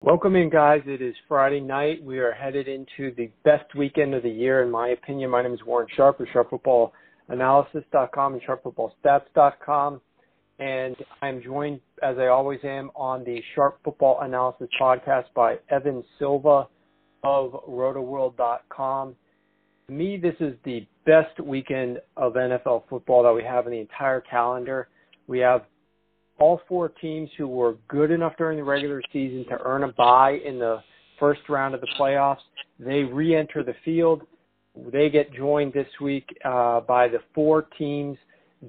Welcome in, guys. It is Friday night. We are headed into the best weekend of the year, in my opinion. My name is Warren Sharp of SharpFootballAnalysis.com and SharpFootballStats.com. And I'm joined, as I always am, on the Sharp Football Analysis podcast by Evan Silva of RotoWorld.com. To me, this is the best weekend of NFL football that we have in the entire calendar. We have all four teams who were good enough during the regular season to earn a bye in the first round of the playoffs. They re-enter the field. They get joined this week by the four teams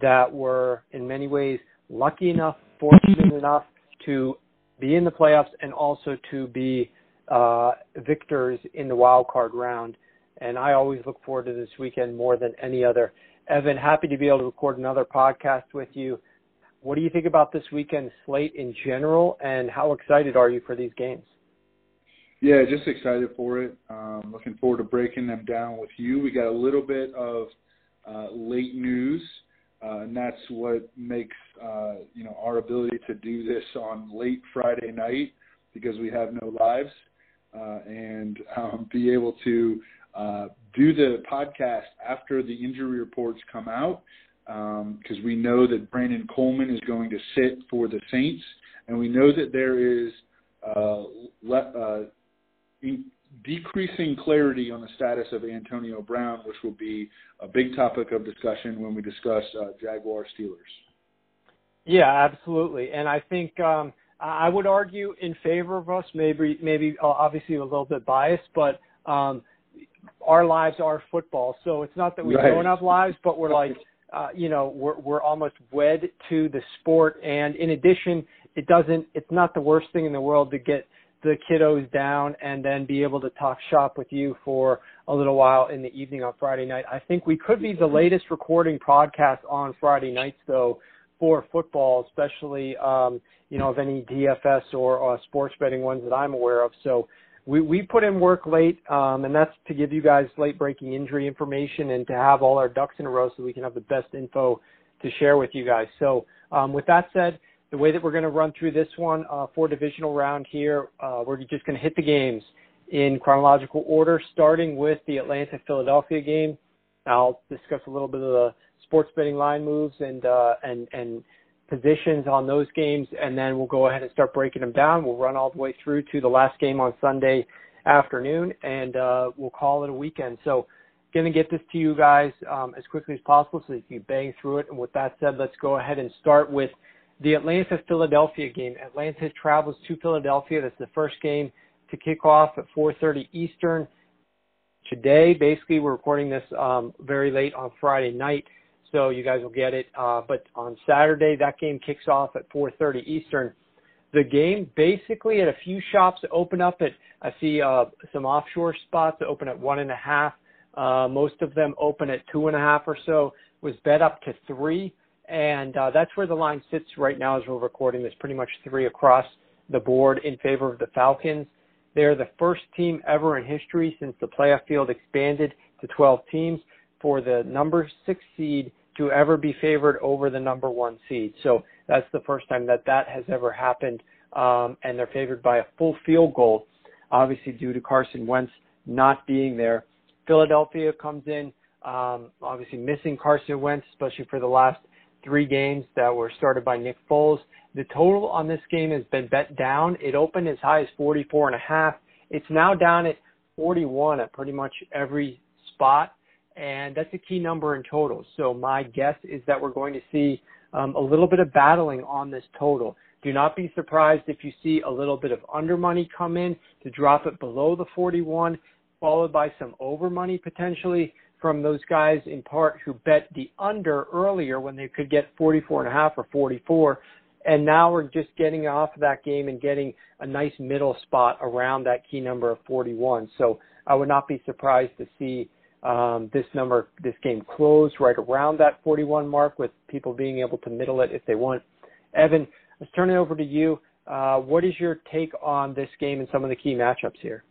that were, in many ways, lucky enough, fortunate enough to be in the playoffs and also to be victors in the wild card round. And I always look forward to this weekend more than any other. Evan, happy to be able to record another podcast with you. What do you think about this weekend slate in general, and how excited are you for these games? Yeah, just excited for it. Looking forward to breaking them down with you. We got a little bit of late news, and that's what makes our ability to do this on late Friday night, because we have no lives, and be able to do the podcast after the injury reports come out, because we know that Brandon Coleman is going to sit for the Saints, and we know that there is decreasing clarity on the status of Antonio Brown, which will be a big topic of discussion when we discuss Jaguars-Steelers. Yeah, absolutely. And I think I would argue in favor of us, maybe obviously a little bit biased, but our lives are football. So it's not that we don't have lives, but we're like, we're almost wed to the sport. And in addition, it's not the worst thing in the world to get the kiddos down and then be able to talk shop with you for a little while in the evening on Friday night. I think we could be the latest recording podcast on Friday nights, though, for football, especially, of any DFS or sports betting ones that I'm aware of. So we put in work late, and that's to give you guys late-breaking injury information and to have all our ducks in a row so we can have the best info to share with you guys. So with that said, the way that we're going to run through this one for divisional round here, we're just going to hit the games in chronological order, starting with the Atlanta-Philadelphia game. I'll discuss a little bit of the sports betting line moves and positions on those games, and then we'll go ahead and start breaking them down. We'll run all the way through to the last game on Sunday afternoon, and we'll call it a weekend. So going to get this to you guys as quickly as possible so that you can bang through it. And with that said, let's go ahead and start with the Atlanta-Philadelphia game. Atlanta travels to Philadelphia. That's the first game to kick off at 4:30 Eastern. Today, basically, we're recording this very late on Friday night, so you guys will get it. But on Saturday, that game kicks off at 4:30 Eastern. The game basically at a few shops open up at, I see some offshore spots that open at 1.5. Most of them open at 2.5 or so. Was bet up to 3. And that's where the line sits right now as we're recording this, pretty much 3 across the board in favor of the Falcons. They're the first team ever in history since the playoff field expanded to 12 teams for the number 6 seed to ever be favored over the number 1 seed. So that's the first time that has ever happened, and they're favored by a full field goal, obviously due to Carson Wentz not being there. Philadelphia comes in, obviously missing Carson Wentz, especially for the last 3 games that were started by Nick Foles. The total on this game has been bet down. It opened as high as 44.5. It's now down at 41 at pretty much every spot, and that's a key number in total. So my guess is that we're going to see a little bit of battling on this total. Do not be surprised if you see a little bit of under money come in to drop it below the 41, followed by some over money potentially from those guys in part who bet the under earlier when they could get 44.5 or 44. And now we're just getting off of that game and getting a nice middle spot around that key number of 41. So I would not be surprised to see this game close right around that 41 mark, with people being able to middle it if they want. Evan, let's turn it over to you. What is your take on this game and some of the key matchups here?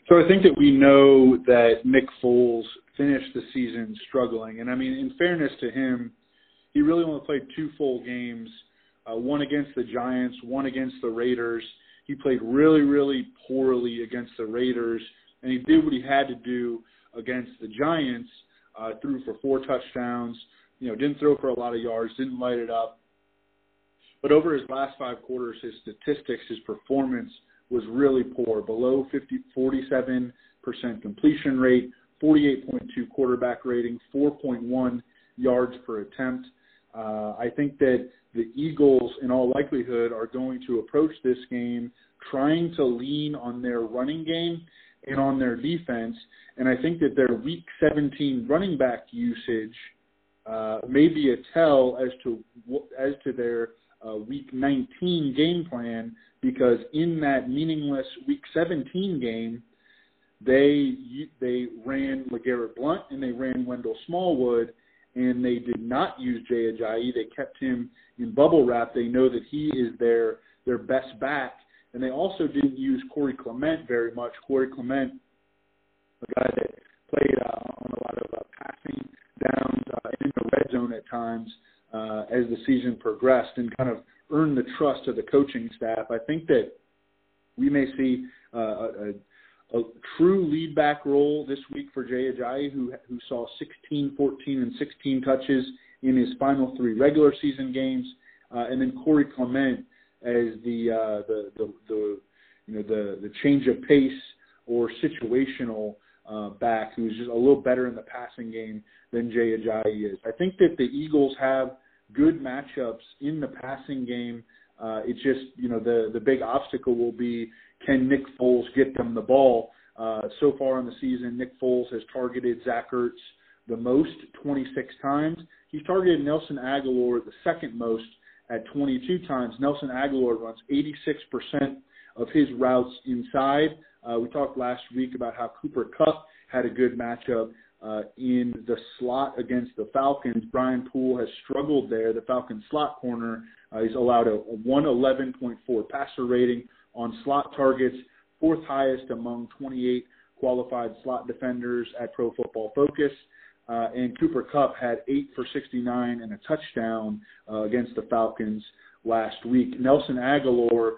So I think that we know that Nick Foles finished the season struggling. And, I mean, in fairness to him, he really only played 2 full games one against the Giants, one against the Raiders. He played really, really poorly against the Raiders, and he did what he had to do against the Giants, threw for 4 touchdowns, didn't throw for a lot of yards, didn't light it up. But over his last 5 quarters, his statistics, his performance was really poor, below 47% completion rate, 48.2 quarterback rating, 4.1 yards per attempt. I think that the Eagles, in all likelihood, are going to approach this game trying to lean on their running game and on their defense. And I think that their Week 17 running back usage may be a tell as to their Week 19 game plan, because in that meaningless Week 17 game, they ran LeGarrette Blount and they ran Wendell Smallwood, and they did not use Jay Ajayi. They kept him in bubble wrap. They know that he is their best back. And they also didn't use Corey Clement very much. Corey Clement, a guy that played on a lot of passing downs in the red zone at times as the season progressed, and kind of earned the trust of the coaching staff. I think that we may see a true lead back role this week for Jay Ajayi, who saw 16, 14, and 16 touches in his final 3 regular season games, and then Corey Clement as the change of pace or situational back, who's just a little better in the passing game than Jay Ajayi is. I think that the Eagles have good matchups in the passing game. It's just, the big obstacle will be, can Nick Foles get them the ball? So far in the season, Nick Foles has targeted Zach Ertz the most, 26 times. He's targeted Nelson Aguilar the second most at 22 times. Nelson Aguilar runs 86% of his routes inside. We talked last week about how Cooper Kupp had a good matchup in the slot against the Falcons. Brian Poole has struggled there, the Falcons slot corner. He's allowed a 111.4 passer rating on slot targets, 4th highest among 28 qualified slot defenders at Pro Football Focus. And Cooper Kupp had 8 for 69 and a touchdown against the Falcons last week. Nelson Aguilar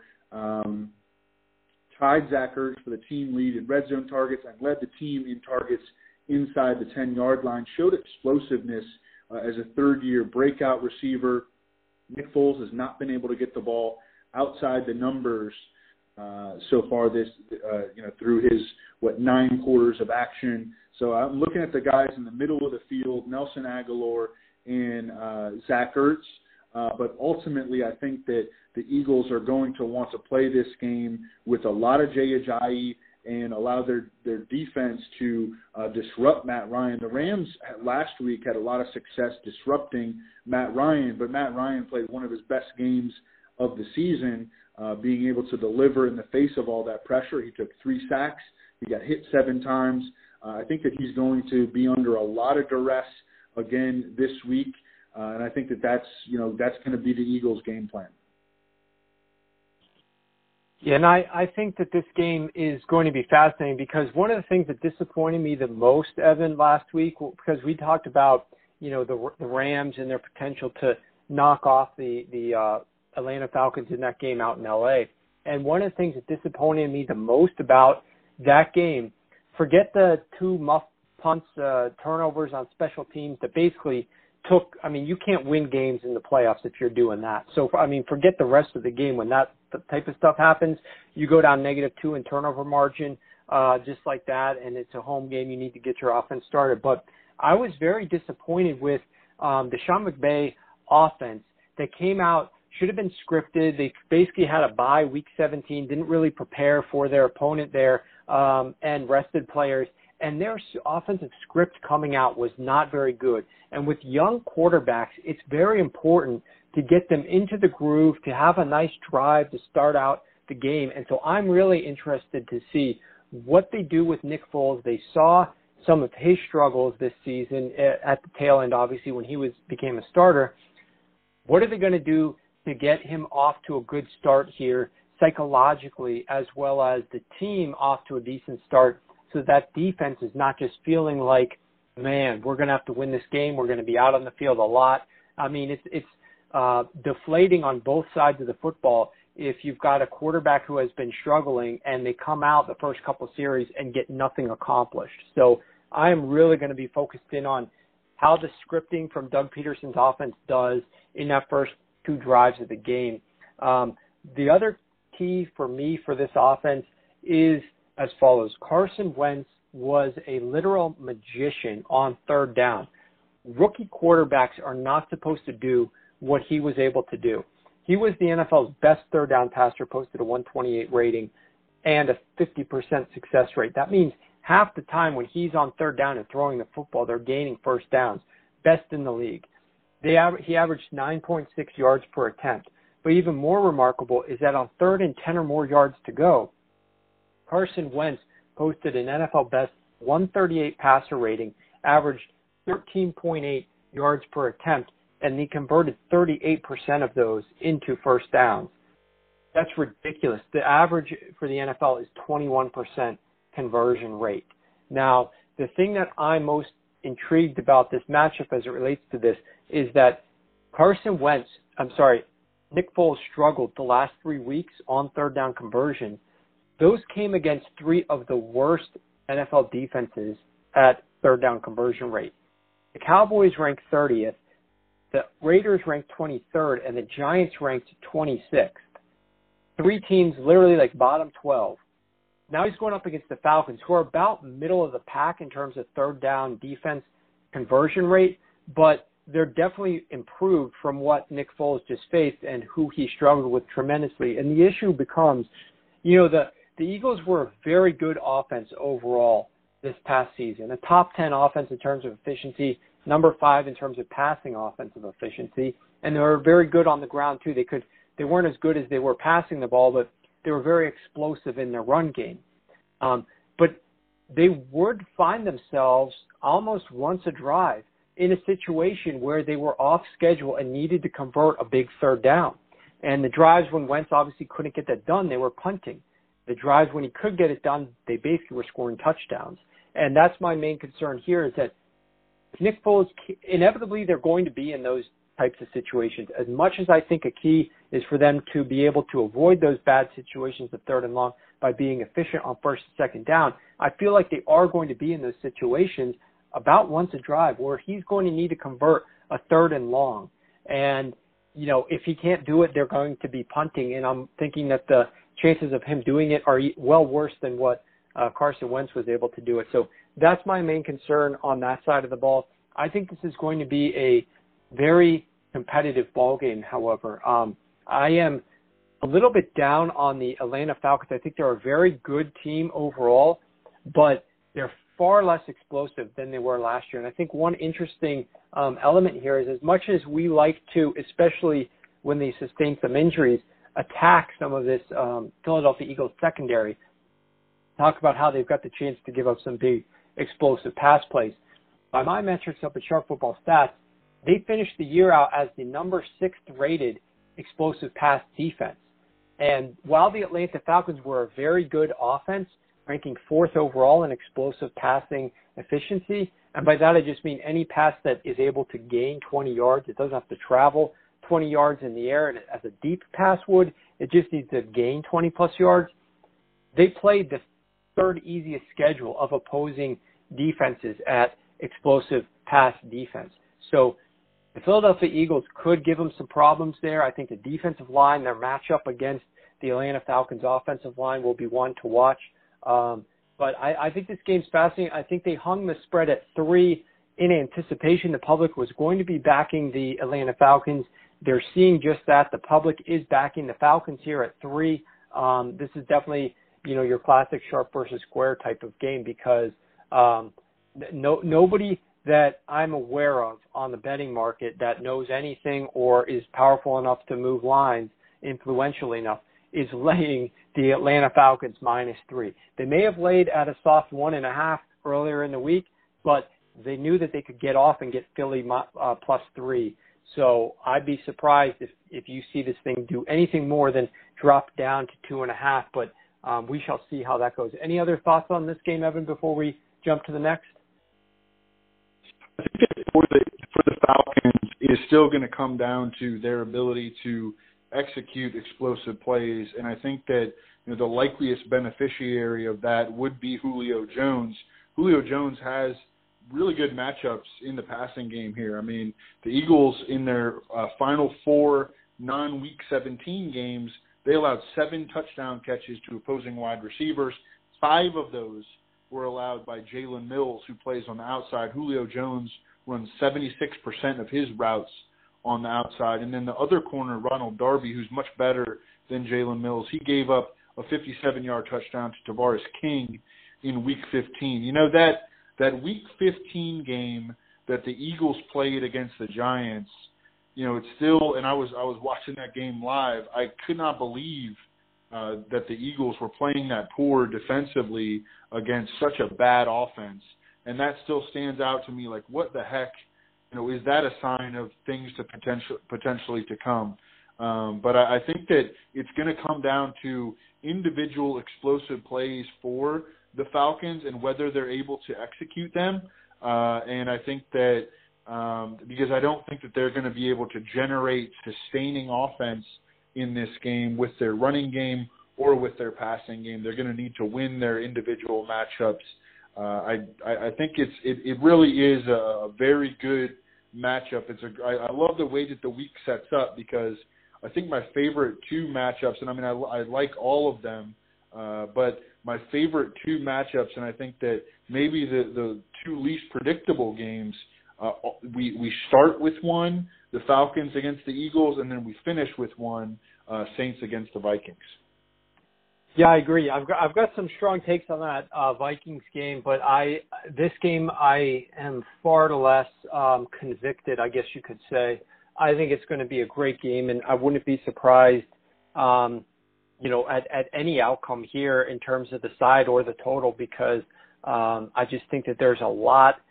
tied Zach Ertz for the team lead in red zone targets and led the team in targets inside the 10-yard line, showed explosiveness as a third-year breakout receiver. Nick Foles has not been able to get the ball outside the numbers so far this, through his, 9 quarters of action. So I'm looking at the guys in the middle of the field, Nelson Aguilar and Zach Ertz. But ultimately, I think that the Eagles are going to want to play this game with a lot of Jay Ajayi and allow their defense to disrupt Matt Ryan. The Rams last week had a lot of success disrupting Matt Ryan, but Matt Ryan played one of his best games of the season, being able to deliver in the face of all that pressure. He took 3 sacks. He got hit 7 times. I think that he's going to be under a lot of duress again this week, and I think that's going to be the Eagles' game plan. Yeah, and I think that this game is going to be fascinating, because one of the things that disappointed me the most, Evan, last week, because we talked about, the Rams and their potential to knock off the Atlanta Falcons in that game out in L.A. And one of the things that disappointed me the most about that game, forget the 2 muff punts, turnovers on special teams that basically you can't win games in the playoffs if you're doing that. So, forget the rest of the game. When that type of stuff happens, you go down -2 in turnover margin, just like that, and it's a home game. You need to get your offense started. But I was very disappointed with the Sean McVay offense that came out, should have been scripted. They basically had a bye Week 17, didn't really prepare for their opponent there, and rested players. And their offensive script coming out was not very good. And with young quarterbacks, it's very important to get them into the groove, to have a nice drive to start out the game. And so I'm really interested to see what they do with Nick Foles. They saw some of his struggles this season at the tail end, obviously, when he became a starter. What are they going to do to get him off to a good start here psychologically, as well as the team off to a decent start, so that defense is not just feeling like, man, we're going to have to win this game. We're going to be out on the field a lot. It's deflating on both sides of the football if you've got a quarterback who has been struggling and they come out the first couple series and get nothing accomplished. So I am really going to be focused in on how the scripting from Doug Peterson's offense does in that first 2 drives of the game. The other key for me for this offense is as follows. Carson Wentz was a literal magician on third down. Rookie quarterbacks are not supposed to do what he was able to do. He was the NFL's best third down passer, posted a 128 rating and a 50% success rate. That means half the time when he's on third down and throwing the football, they're gaining first downs. Best in the league. He averaged 9.6 yards per attempt. But even more remarkable is that on 3rd and 10 or more yards to go, Carson Wentz posted an NFL best 138 passer rating, averaged 13.8 yards per attempt, and he converted 38% of those into first downs. That's ridiculous. The average for the NFL is 21% conversion rate. Now, the thing that I'm most intrigued about this matchup as it relates to this is that Nick Foles struggled the last 3 weeks on third down conversion. Those came against 3 of the worst NFL defenses at third down conversion rate. The Cowboys ranked 30th, the Raiders ranked 23rd, and the Giants ranked 26th. 3 teams literally like bottom 12. Now he's going up against the Falcons, who are about middle of the pack in terms of third down defense conversion rate, but they're definitely improved from what Nick Foles just faced and who he struggled with tremendously. And the issue becomes, the Eagles were a very good offense overall this past season, a top 10 offense in terms of efficiency, number 5 in terms of passing offensive efficiency, and they were very good on the ground too. They weren't as good as they were passing the ball, but they were very explosive in their run game. But they would find themselves almost once a drive in a situation where they were off schedule and needed to convert a big third down. And the drives when Wentz obviously couldn't get that done, they were punting. The drives when he could get it done, they basically were scoring touchdowns. And that's my main concern here is that Nick Foles, inevitably they're going to be in those types of situations. As much as I think a key is for them to be able to avoid those bad situations of third and long by being efficient on first and second down, I feel like they are going to be in those situations about once a drive where he's going to need to convert a third and long. And, if he can't do it, they're going to be punting. And I'm thinking that the chances of him doing it are well worse than what Carson Wentz was able to do it. So that's my main concern on that side of the ball. I think this is going to be a very competitive ball game, however. I am a little bit down on the Atlanta Falcons. I think they're a very good team overall, but they're far less explosive than they were last year. And I think one interesting element here is as much as we like to, especially when they sustain some injuries, attack some of this Philadelphia Eagles secondary, talk about how they've got the chance to give up some big explosive pass plays. By my metrics up at Sharp Football Stats, they finished the year out as the number 6th rated explosive pass defense. And while the Atlanta Falcons were a very good offense, ranking 4th overall in explosive passing efficiency, and by that I just mean any pass that is able to gain 20 yards. It doesn't have to travel 20 yards in the air, and as a deep pass would, it just needs to gain 20-plus yards. They played the 3rd easiest schedule of opposing defenses at explosive pass defense. So the Philadelphia Eagles could give them some problems there. I think the defensive line, their matchup against the Atlanta Falcons offensive line will be one to watch. But I think this game's fascinating. I think they hung the spread at 3 in anticipation. The public was going to be backing the Atlanta Falcons. They're seeing just that. The public is backing the Falcons here at 3. This is definitely, your classic sharp versus square type of game because nobody that I'm aware of on the betting market that knows anything or is powerful enough to move lines, influential enough, is laying the Atlanta Falcons -3. They may have laid at a soft 1.5 earlier in the week, but they knew that they could get off and get Philly +3. So I'd be surprised if you see this thing do anything more than drop down to 2.5. But we shall see how that goes. Any other thoughts on this game, Evan, before we jump to the next? I think that for the Falcons, is still going to come down to their ability to execute explosive plays. And I think that the likeliest beneficiary of that would be Julio Jones. Julio Jones has really good matchups in the passing game here. I mean, the Eagles in their final 4 non-Week 17 games, they allowed 7 touchdown catches to opposing wide receivers. 5 of those were allowed by Jalen Mills, who plays on the outside. Julio Jones runs 76% of his routes on the outside. And then the other corner, Ronald Darby, who's much better than Jalen Mills, he gave up a 57-yard touchdown to Tavares King in Week 15. That Week 15 game that the Eagles played against the Giants, it's still, and I was watching that game live, I could not believe that the Eagles were playing that poor defensively against such a bad offense. And that still stands out to me, like, what the heck, is that a sign of things to potentially to come? But I think that it's going to come down to individual explosive plays for the Falcons and whether they're able to execute them. And I think that because I don't think that they're going to be able to generate sustaining offense in this game with their running game or with their passing game. They're going to need to win their individual matchups. I think it really is a very good matchup. I love the way that the week sets up because I think my favorite 2 matchups, and I mean I like all of them, but my favorite 2 matchups, and I think that maybe the 2 least predictable games, we start with one, the Falcons against the Eagles, and then we finish with one, Saints against the Vikings. Yeah, I agree. I've got some strong takes on that Vikings game, but this game I am far less convicted, I guess you could say. I think it's going to be a great game, and I wouldn't be surprised, at any outcome here in terms of the side or the total, because I just think that there's a lot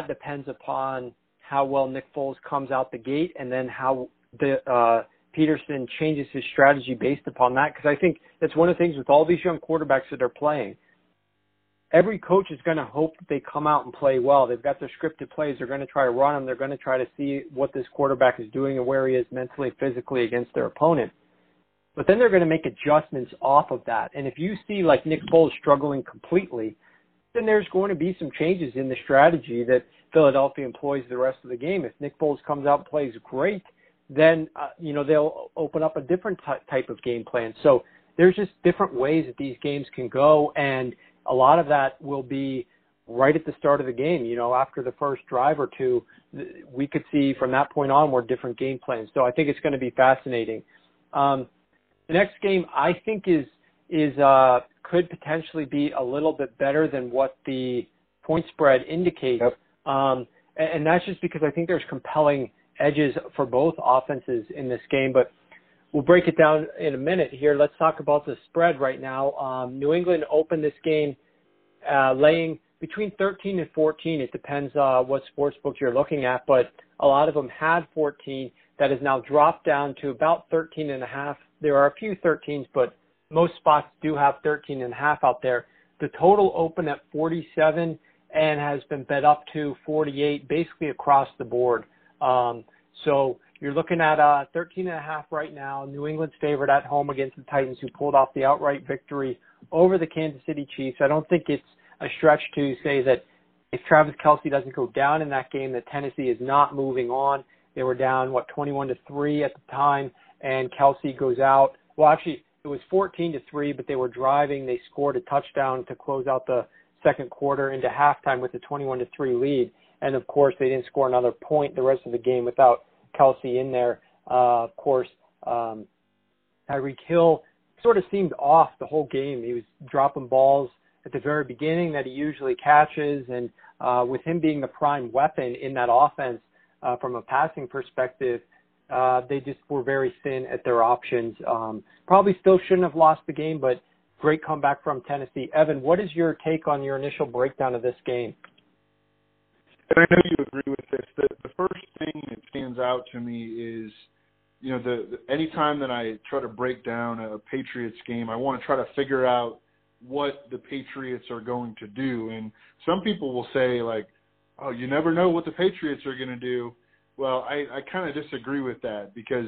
depends upon how well Nick Foles comes out the gate, and then how Peterson changes his strategy based upon that. Because I think that's one of the things with all these young quarterbacks that are playing. Every coach is going to hope that they come out and play well. They've got their scripted plays. They're going to try to run them. They're going to try to see what this quarterback is doing and where he is mentally, physically against their opponent. But then they're going to make adjustments off of that. And if you see like Nick Foles struggling completely, then there's going to be some changes in the strategy that Philadelphia employs the rest of the game. If Nick Foles comes out and plays great, then, they'll open up a different type of game plan. So there's just different ways that these games can go, and a lot of that will be right at the start of the game. After the first drive or 2, we could see from that point onward different game plans. So I think it's going to be fascinating. The next game I think is could potentially be a little bit better than what the point spread indicates. Yep. And that's just because I think there's compelling edges for both offenses in this game, but we'll break it down in a minute here. Let's talk about the spread right now. New England opened this game laying between 13 and 14. It depends what sportsbook you're looking at, but a lot of them had 14. That has now dropped down to about 13.5. There are a few 13s, but most spots do have 13.5 out there. The total opened at 47 and has been bet up to 48 basically across the board. So you're looking at 13.5 right now. New England's favored at home against the Titans, who pulled off the outright victory over the Kansas City Chiefs. I don't think it's a stretch to say that if Travis Kelce doesn't go down in that game, that Tennessee is not moving on. They were down, 21-3 at the time, and Kelce goes out. Well, actually, it was 14-3, but they were driving. They scored a touchdown to close out the second quarter into halftime with a 21-3 lead. And, of course, they didn't score another point the rest of the game without Kelce in there. Of course, Tyreek Hill sort of seemed off the whole game. He was dropping balls at the very beginning that he usually catches. And with him being the prime weapon in that offense from a passing perspective, they just were very thin at their options. Probably still shouldn't have lost the game, but great comeback from Tennessee. Evan, what is your take on your initial breakdown of this game? And I know you agree with this. The first thing that stands out to me is, anytime that I try to break down a Patriots game, I want to try to figure out what the Patriots are going to do. And some people will say, like, oh, you never know what the Patriots are going to do. Well, I kind of disagree with that because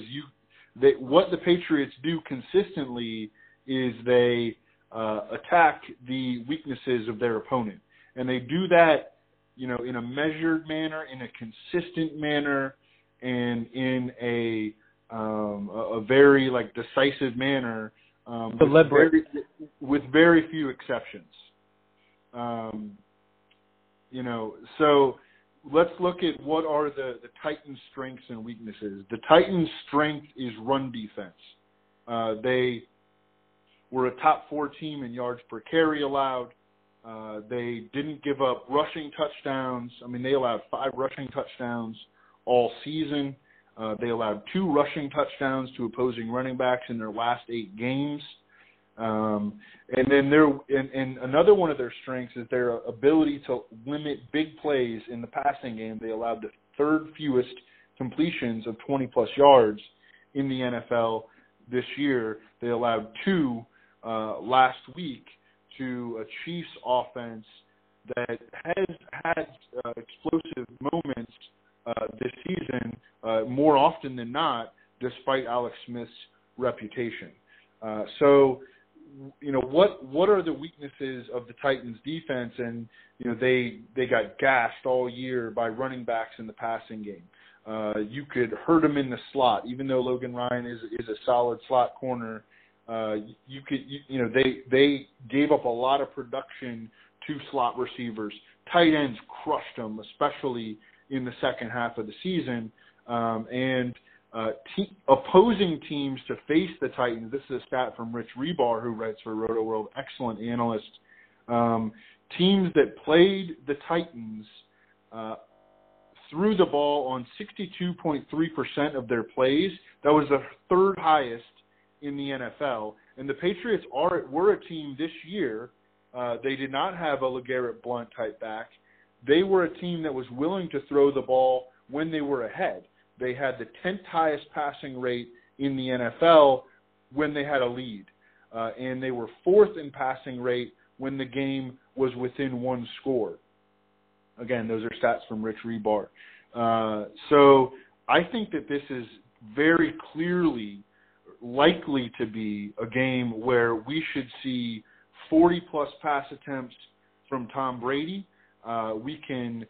what the Patriots do consistently is they attack the weaknesses of their opponent, and they do that, in a measured manner, in a consistent manner, and in a very decisive manner, deliberate, with very few exceptions. So let's look at what are the Titans' strengths and weaknesses. The Titans' strength is run defense. They were a top 4 team in yards per carry allowed. They didn't give up rushing touchdowns. I mean, they allowed 5 rushing touchdowns all season. They allowed 2 rushing touchdowns to opposing running backs in their last 8 games. And then another one of their strengths is their ability to limit big plays in the passing game. They allowed the 3rd fewest completions of 20-plus yards in the NFL this year. They allowed 2 last week to a Chiefs offense that has had explosive moments this season more often than not, despite Alex Smith's reputation. So, what are the weaknesses of the Titans' defense? And they got gashed all year by running backs in the passing game. You could hurt them in the slot, even though Logan Ryan is a solid slot corner. They gave up a lot of production to slot receivers. Tight ends crushed them, especially in the second half of the season. Opposing teams to face the Titans, this is a stat from Rich Rebar, who writes for Roto World, excellent analyst. Teams that played the Titans threw the ball on 62.3% of their plays. That was the 3rd highest in the NFL. And the Patriots were a team this year. They did not have a LeGarrette Blount type back. They were a team that was willing to throw the ball when they were ahead. They had the 10th highest passing rate in the NFL when they had a lead. And they were 4th in passing rate when the game was within 1 score. Again, those are stats from Rich Rebar. So I think that this is very clearly likely to be a game where we should see 40-plus pass attempts from Tom Brady. We can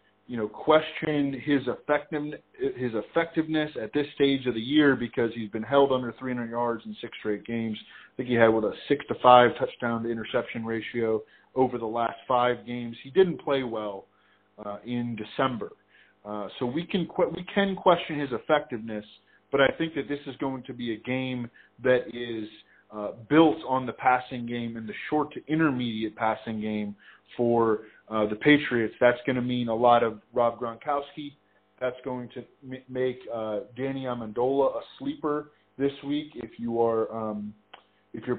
question his effectiveness at this stage of the year because he's been held under 300 yards in 6 straight games. I think he had a 6-to-5 touchdown to interception ratio over the last 5 games. He didn't play well in December, so we can question his effectiveness. But I think that this is going to be a game that is built on the passing game and the short to intermediate passing game for the Patriots. That's going to mean a lot of Rob Gronkowski. That's going to make Danny Amendola a sleeper this week. If you're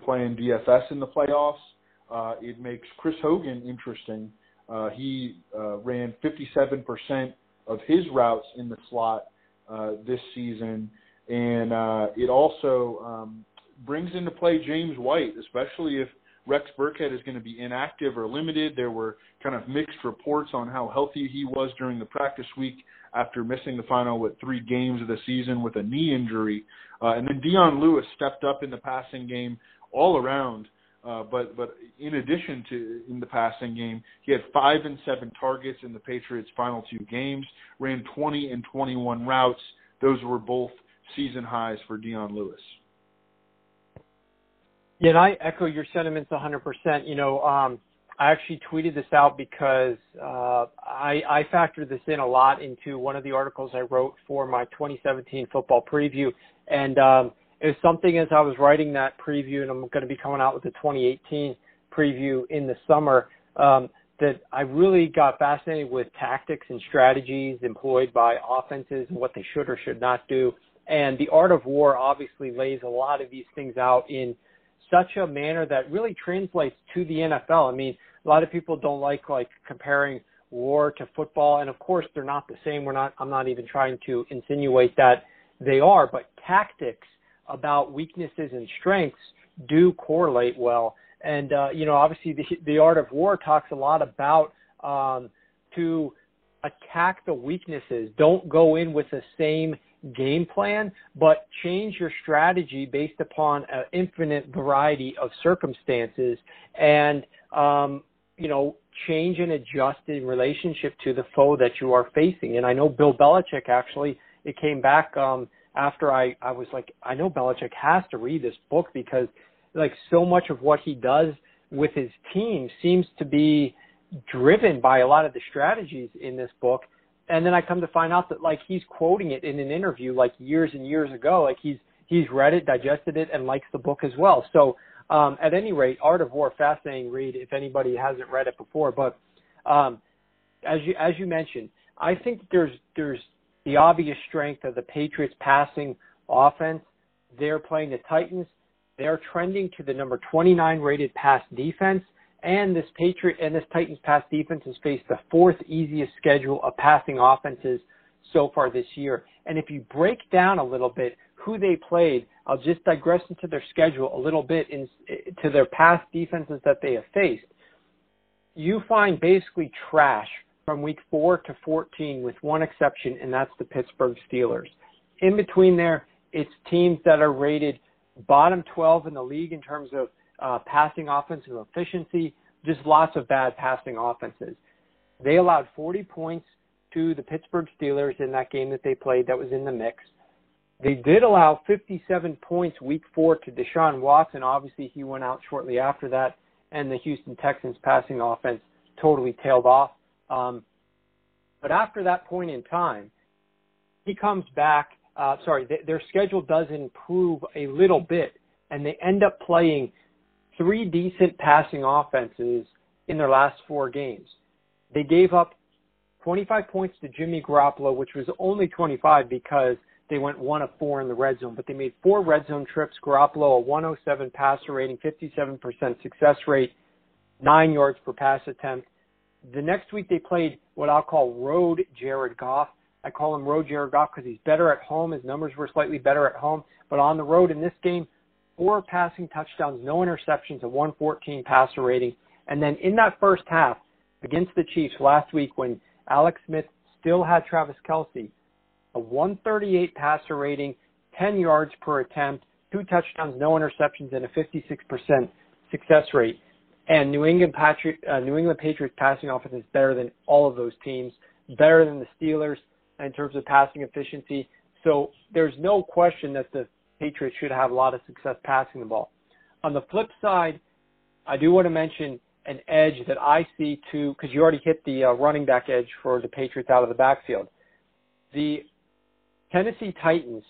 playing DFS in the playoffs, it makes Chris Hogan interesting. He ran 57% of his routes in the slot this season, and it also brings into play James White, especially if Rex Burkhead is going to be inactive or limited. There were kind of mixed reports on how healthy he was during the practice week after missing the final 3 games of the season with a knee injury. And then Dion Lewis stepped up in the passing game all around. But in addition to in the passing game, he had 5 and 7 targets in the Patriots' final 2 games, ran 20 and 21 routes. Those were both season highs for Dion Lewis. Yeah, and I echo your sentiments 100%. I actually tweeted this out because I factored this in a lot into one of the articles I wrote for my 2017 football preview. And it was something as I was writing that preview, and I'm going to be coming out with the 2018 preview in the summer, that I really got fascinated with tactics and strategies employed by offenses and what they should or should not do. And the Art of War obviously lays a lot of these things out in such a manner that really translates to the NFL. I mean, a lot of people don't like comparing war to football, and of course they're not the same. I'm not even trying to insinuate that they are, but tactics about weaknesses and strengths do correlate well. And obviously the Art of War talks a lot about to attack the weaknesses. Don't go in with the same game plan, but change your strategy based upon an infinite variety of circumstances and, change and adjust in relationship to the foe that you are facing. And I know Bill Belichick, actually, it came back after I was like, I know Belichick has to read this book because like so much of what he does with his team seems to be driven by a lot of the strategies in this book. And then I come to find out that like he's quoting it in an interview like years and years ago. Like he's read it, digested it, and likes the book as well. So at any rate, Art of War, fascinating read if anybody hasn't read it before. But as you mentioned, I think there's the obvious strength of the Patriots passing offense. They're playing the Titans. They're trending to the number 29 rated pass defense. And this Titans pass defense has faced the fourth easiest schedule of passing offenses so far this year. And if you break down a little bit who they played, I'll just digress into their schedule a little bit to their pass defenses that they have faced. You find basically trash from week 4 to 14 with one exception, and that's the Pittsburgh Steelers. In between there, it's teams that are rated bottom 12 in the league in terms of passing offensive efficiency, just lots of bad passing offenses. They allowed 40 points to the Pittsburgh Steelers in that game that they played that was in the mix. They did allow 57 points week 4 to Deshaun Watson. Obviously, he went out shortly after that, and the Houston Texans passing offense totally tailed off. But after that point in time, he comes back. Their schedule does improve a little bit, and they end up playing 3 decent passing offenses in their last 4 games. They gave up 25 points to Jimmy Garoppolo, which was only 25 because they went 1 of 4 in the red zone, but they made 4 red zone trips. Garoppolo, a 107 passer rating, 57% success rate, 9 yards per pass attempt. The next week they played what I'll call road Jared Goff. I call him road Jared Goff because he's better at home. His numbers were slightly better at home, but on the road in this game, 4 passing touchdowns, no interceptions, a 114 passer rating. And then in that first half against the Chiefs last week when Alex Smith still had Travis Kelce, a 138 passer rating, 10 yards per attempt, 2 touchdowns, no interceptions, and a 56% success rate. And New England Patriots passing offense is better than all of those teams, better than the Steelers in terms of passing efficiency. So there's no question that the Patriots should have a lot of success passing the ball. On the flip side, I do want to mention an edge that I see too, because you already hit the running back edge for the Patriots out of the backfield. The Tennessee Titans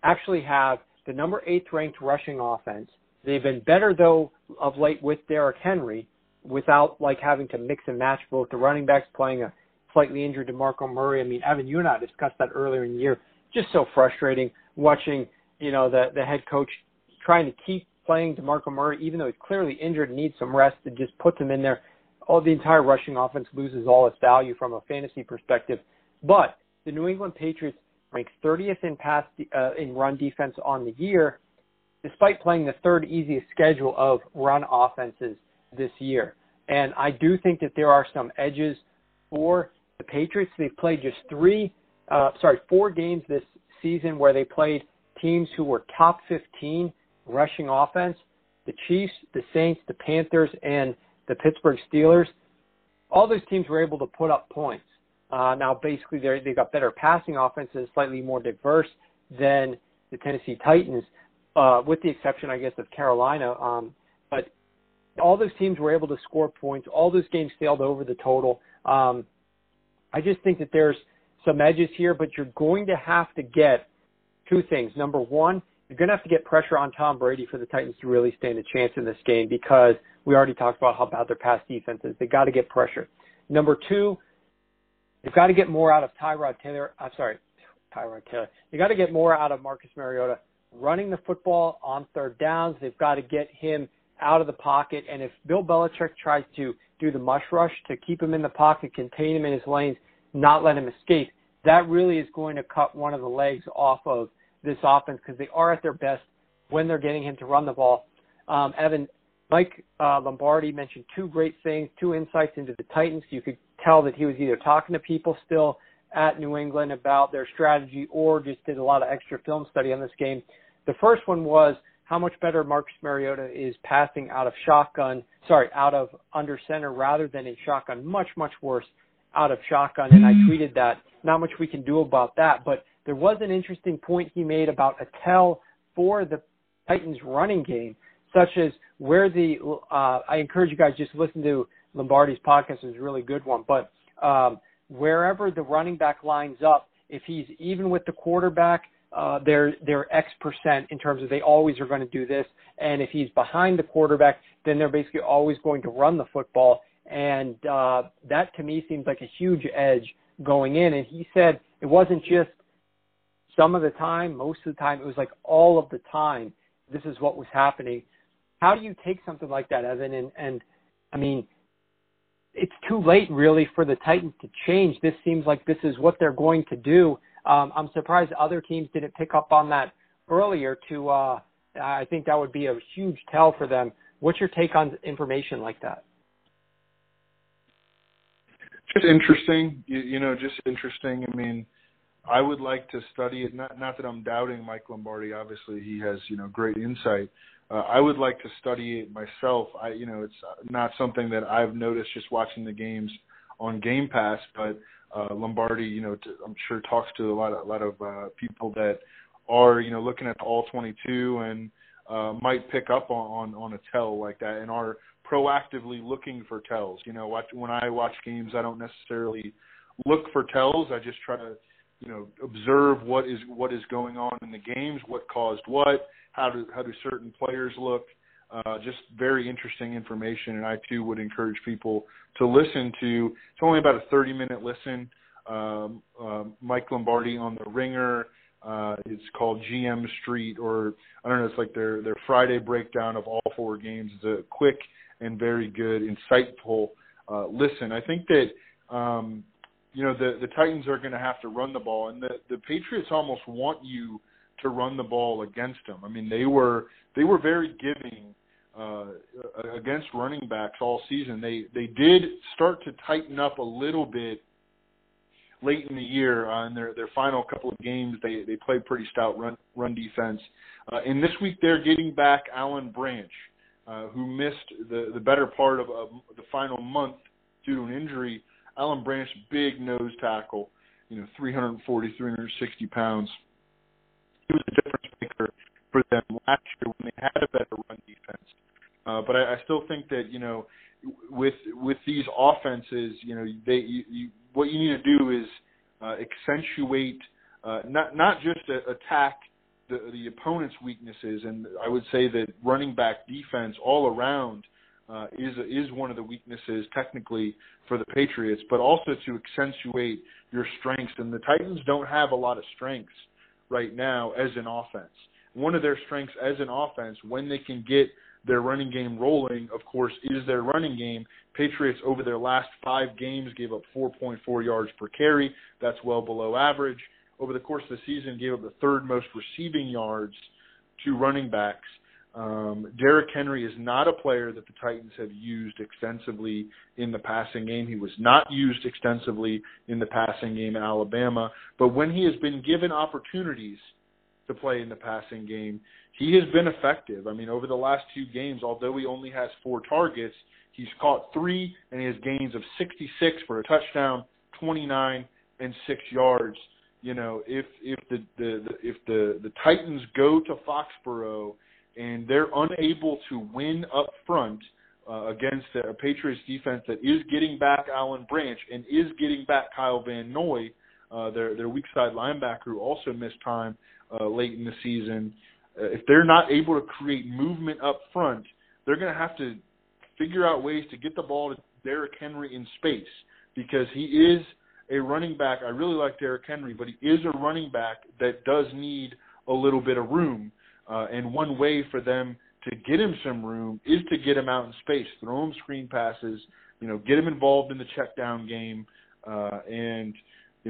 actually have the number 8th ranked rushing offense. They've been better, though, of late with Derrick Henry without having to mix and match both the running backs playing a slightly injured DeMarco Murray. I mean, Evan, you and I discussed that earlier in the year. Just so frustrating watching, the head coach trying to keep playing DeMarco Murray, even though he's clearly injured and needs some rest, and just puts him in there. The entire rushing offense loses all its value from a fantasy perspective. But the New England Patriots ranks 30th in run defense on the year, despite playing the 3rd easiest schedule of run offenses this year. And I do think that there are some edges for the Patriots. They've played just 4 games this season where they played teams who were top 15 rushing offense, the Chiefs, the Saints, the Panthers, and the Pittsburgh Steelers. All those teams were able to put up points. Now, basically, they got better passing offenses, slightly more diverse than the Tennessee Titans, with the exception, I guess, of Carolina. But all those teams were able to score points. All those games sailed over the total. I just think that there's some edges here, but you're going to have to get 2 things. Number 1, you're going to have to get pressure on Tom Brady for the Titans to really stand a chance in this game because we already talked about how bad their pass defense is. They got to get pressure. Number 2, you've got to get more out of Tyrod Taylor. You got to get more out of Marcus Mariota running the football on 3rd downs. They've got to get him out of the pocket. And if Bill Belichick tries to do the mush rush to keep him in the pocket, contain him in his lanes, not let him escape, that really is going to cut one of the legs off of this offense because they are at their best when they're getting him to run the ball. Evan, Mike Lombardi mentioned 2 great things, 2 insights into the Titans. You could tell that he was either talking to people still at New England about their strategy or just did a lot of extra film study on this game. The first one was how much better Marcus Mariota is passing out of under center rather than in shotgun. Much, much worse out of shotgun. And I tweeted that. Not much we can do about that. But there was an interesting point he made about a tell for the Titans running game, such as where I encourage you guys just listen to Lombardi's podcast. It's a really good one. But wherever the running back lines up, if he's even with the quarterback, they're X percent in terms of they always are going to do this. And if he's behind the quarterback, then they're basically always going to run the football. And that to me seems like a huge edge going in. And he said it wasn't just some of the time, most of the time, it was like all of the time. This is what was happening. How do you take something like that, Evan? And I mean, it's too late really for the Titans to change. This seems like this is what they're going to do. I'm surprised other teams didn't pick up on that earlier I think that would be a huge tell for them. What's your take on information like that? Just interesting, just interesting. I mean, I would like to study it. Not that I'm doubting Mike Lombardi. Obviously, he has, great insight. I would like to study it myself. It's not something that I've noticed just watching the games on Game Pass, but Lombardi, I'm sure talks to a lot of people that are, looking at the all 22 and might pick up on a tell like that and are proactively looking for tells. When I watch games, I don't necessarily look for tells. I just try to, observe what is going on in the games, what caused what, how do certain players look. Just very interesting information, and I too would encourage people to listen to. It's only about a 30-minute listen. Mike Lombardi on the Ringer. It's called GM Street, or I don't know. It's like their Friday breakdown of all four games. It's a quick and very good, insightful listen. I think that the Titans are going to have to run the ball, and the Patriots almost want you to run the ball against them. I mean, they were very giving against running backs all season. They did start to tighten up a little bit late in the year. In their final couple of games, they played pretty stout run defense. And this week they're getting back Alan Branch, who missed the better part of the final month due to an injury. Alan Branch, big nose tackle, 340, 360 pounds. He was a difference maker for them last year when they had a better run defense. But I still think that, with these offenses, what you need to do is accentuate, not just attack the opponent's weaknesses. And I would say that running back defense all around is one of the weaknesses technically for the Patriots, but also to accentuate your strengths. And the Titans don't have a lot of strengths right now as an offense. One of their strengths as an offense, when they can get their running game rolling, of course, is their running game. Patriots over their last 5 games gave up 4.4 yards per carry. That's well below average. Over the course of the season, gave up the 3rd most receiving yards to running backs. Derrick Henry is not a player that the Titans have used extensively in the passing game. He was not used extensively in the passing game in Alabama. But when he has been given opportunities to play in the passing game, he has been effective. I mean, over the last 2 games, although he only has 4 targets, he's caught 3, and he has gains of 66 for a touchdown, 29, and 6 yards. If the Titans go to Foxborough and they're unable to win up front against a Patriots defense that is getting back Alan Branch and is getting back Kyle Van Noy, their weak side linebacker who also missed time late in the season, if they're not able to create movement up front, they're going to have to figure out ways to get the ball to Derrick Henry in space, because he is a running back. I really like Derrick Henry, but he is a running back that does need a little bit of room. And one way for them to get him some room is to get him out in space, throw him screen passes, get him involved in the check down game. And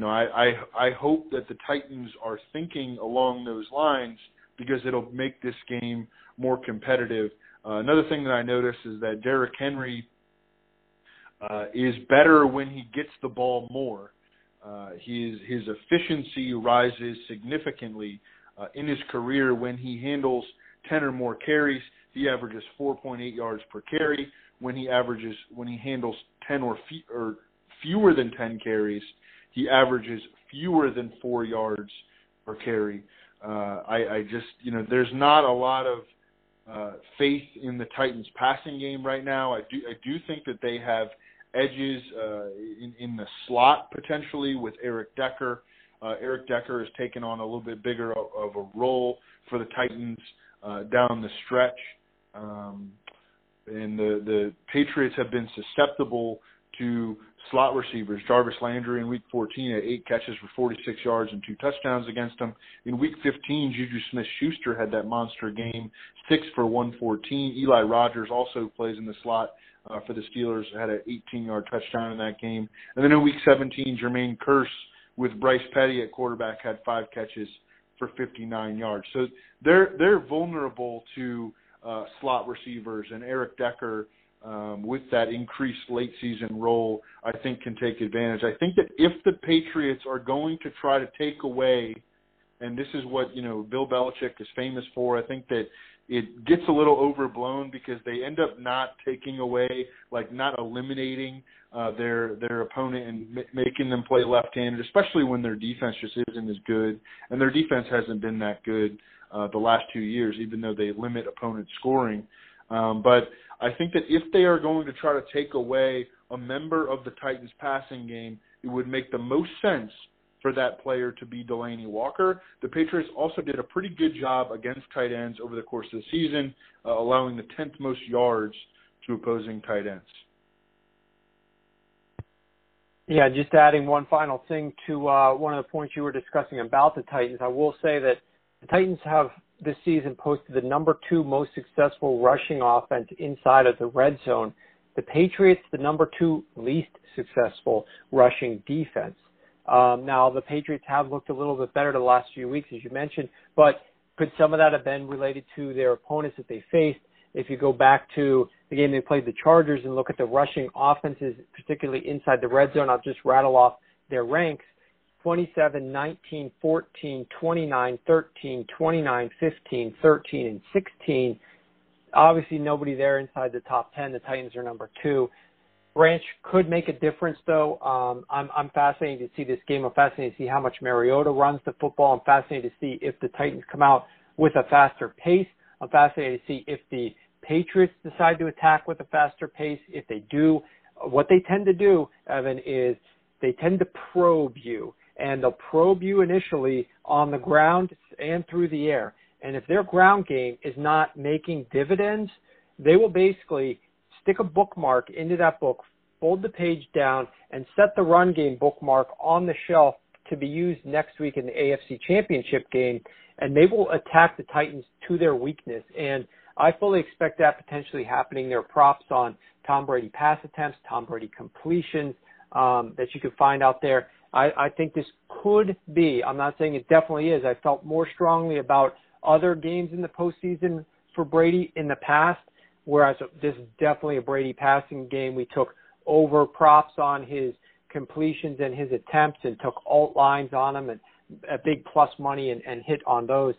I hope that the Titans are thinking along those lines, because it'll make this game more competitive. Another thing that I noticed is that Derrick Henry is better when he gets the ball more. His efficiency rises significantly in his career when he handles 10 or more carries. He averages 4.8 yards per carry. When he handles 10 or fewer than 10 carries, he averages fewer than 4 yards per carry. I just, there's not a lot of faith in the Titans passing game right now. I do think that they have edges in the slot potentially with Eric Decker. Eric Decker has taken on a little bit bigger of a role for the Titans down the stretch. And the Patriots have been susceptible to slot receivers. Jarvis Landry in Week 14 had 8 catches for 46 yards and 2 touchdowns against them. In Week 15, Juju Smith-Schuster had that monster game, 6 for 114. Eli Rogers also plays in the slot for the Steelers, had an 18-yard touchdown in that game. And then in Week 17, Jermaine Kearse with Bryce Petty at quarterback had 5 catches for 59 yards. So they're vulnerable to slot receivers, and Eric Decker, with that increased late season role, I think can take advantage. I think that if the Patriots are going to try to take away, and this is what Bill Belichick is famous for, I think that it gets a little overblown because they end up not taking away, like not eliminating their opponent and making them play left-handed, especially when their defense just isn't as good, and their defense hasn't been that good the last 2 years, even though they limit opponent scoring. But I think that if they are going to try to take away a member of the Titans' passing game, it would make the most sense for that player to be Delaney Walker. The Patriots also did a pretty good job against tight ends over the course of the season, allowing the 10th most yards to opposing tight ends. Yeah, just adding one final thing to one of the points you were discussing about the Titans. I will say that the Titans have this season posted the number 2 most successful rushing offense inside of the red zone. The Patriots, the number 2 least successful rushing defense. Now, the Patriots have looked a little bit better the last few weeks, as you mentioned, but could some of that have been related to their opponents that they faced? If you go back to the game they played the Chargers and look at the rushing offenses, particularly inside the red zone, I'll just rattle off their ranks: 27, 19, 14, 29, 13, 29, 15, 13, and 16. Obviously, nobody there inside the top 10. The Titans are number 2. Branch could make a difference, though. I'm fascinated to see this game. I'm fascinated to see how much Mariota runs the football. I'm fascinated to see if the Titans come out with a faster pace. I'm fascinated to see if the Patriots decide to attack with a faster pace. If they do, what they tend to do, Evan, is they tend to probe you. And they'll probe you initially on the ground and through the air. And if their ground game is not making dividends, they will basically stick a bookmark into that book, fold the page down, and set the run game bookmark on the shelf to be used next week in the AFC Championship game. And they will attack the Titans to their weakness. And I fully expect that potentially happening. There are props on Tom Brady pass attempts, Tom Brady completions that you can find out there. I think this could be, I'm not saying it definitely is, I felt more strongly about other games in the postseason for Brady in the past, whereas this is definitely a Brady passing game. We took over props on his completions and his attempts and took alt lines on him and a big plus money and hit on those.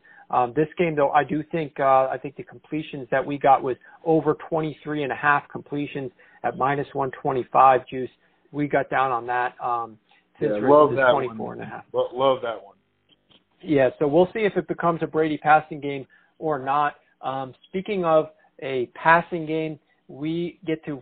This game, though, I do think I think the completions that we got was over 23.5 completions at minus 125 juice. We got down on that. Love that 24.5. Love that one. Yeah, so we'll see if it becomes a Brady passing game or not. Speaking of a passing game, we get to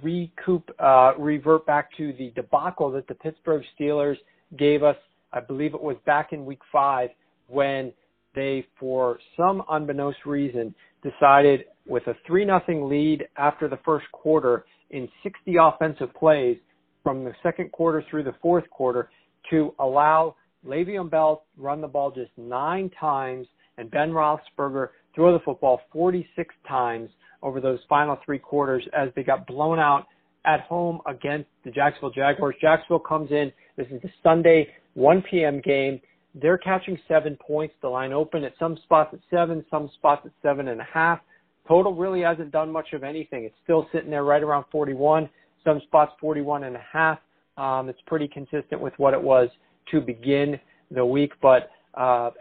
revert back to the debacle that the Pittsburgh Steelers gave us. I believe it was back in Week 5 when they, for some unbeknownst reason, decided with a 3-0 lead after the first quarter in 60 offensive plays from the second quarter through the fourth quarter to allow Le'Veon Bell run the ball just 9 times and Ben Roethlisberger throw the football 46 times over those final 3 quarters as they got blown out at home against the Jacksonville Jaguars. Jacksonville comes in. This is the Sunday 1 p.m. game. They're catching 7 points. The line open at some spots at 7, some spots at 7.5. Total really hasn't done much of anything. It's still sitting there right around 41. some spots 41.5. It's pretty consistent with what it was to begin the week. But,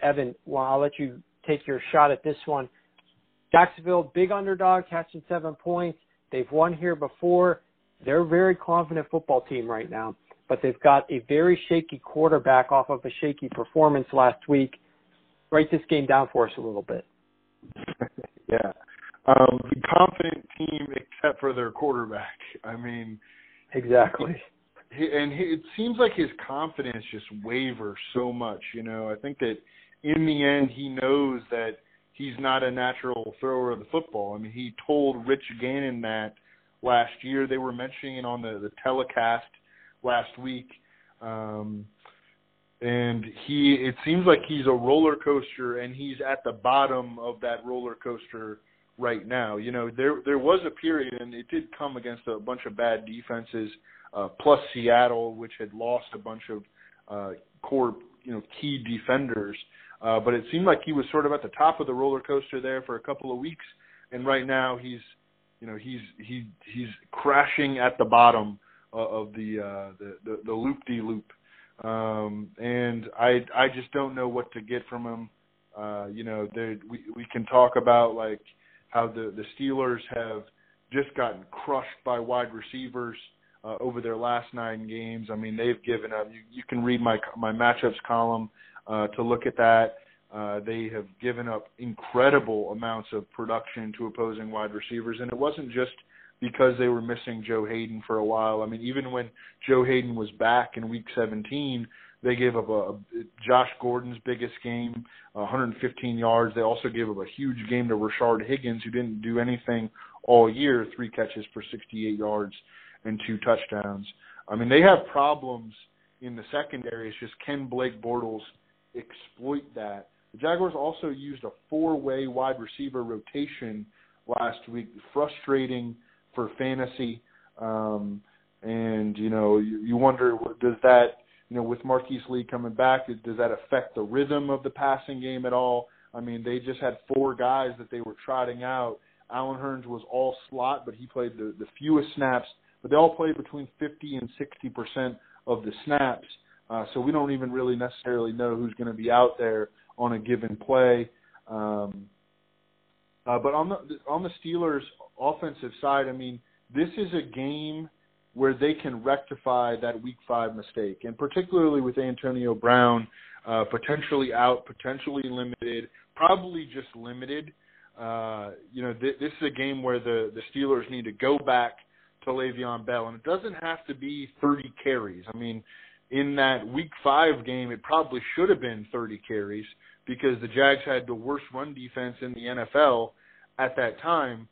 Evan, well, I'll let you take your shot at this one. Jacksonville, big underdog, catching 7 points. They've won here before. They're a very confident football team right now, but they've got a very shaky quarterback off of a shaky performance last week. Write this game down for us a little bit. Yeah. Confident team except for their quarterback. I mean, exactly. It seems like his confidence just wavers so much. You know, I think that in the end he knows that he's not a natural thrower of the football. I mean, he told Rich Gannon that last year. They were mentioning it on the telecast last week. And it seems like he's a roller coaster, and he's at the bottom of that roller coaster right now. You know, there was a period, and it did come against a bunch of bad defenses, plus Seattle, which had lost a bunch of core, key defenders. But it seemed like he was sort of at the top of the roller coaster there for a couple of weeks, and right now he's crashing at the bottom of the loop-de-loop. And I just don't know what to get from him. We can talk about like how the Steelers have just gotten crushed by wide receivers over their last 9 games. I mean, they've given up. You can read my matchups column to look at that. They have given up incredible amounts of production to opposing wide receivers, and it wasn't just because they were missing Joe Hayden for a while. I mean, even when Joe Hayden was back in Week 17, they gave up Josh Gordon's biggest game, 115 yards. They also gave up a huge game to Rashard Higgins, who didn't do anything all year, 3 catches for 68 yards and 2 touchdowns. I mean, they have problems in the secondary. It's just, can Blake Bortles exploit that? The Jaguars also used a 4-way wide receiver rotation last week, frustrating for fantasy. And, you wonder, does that, with Marquise Lee coming back, does that affect the rhythm of the passing game at all? I mean, they just had 4 guys that they were trotting out. Allen Hurns was all slot, but he played the fewest snaps. But they all played between 50 and 60% of the snaps. So we don't even really necessarily know who's going to be out there on a given play. But on the Steelers' offensive side, I mean, this is a game where they can rectify that Week 5 mistake, and particularly with Antonio Brown potentially out, potentially limited, probably just limited. This is a game where the Steelers need to go back to Le'Veon Bell, and it doesn't have to be 30 carries. I mean, in that Week 5 game, it probably should have been 30 carries because the Jags had the worst run defense in the NFL at that time.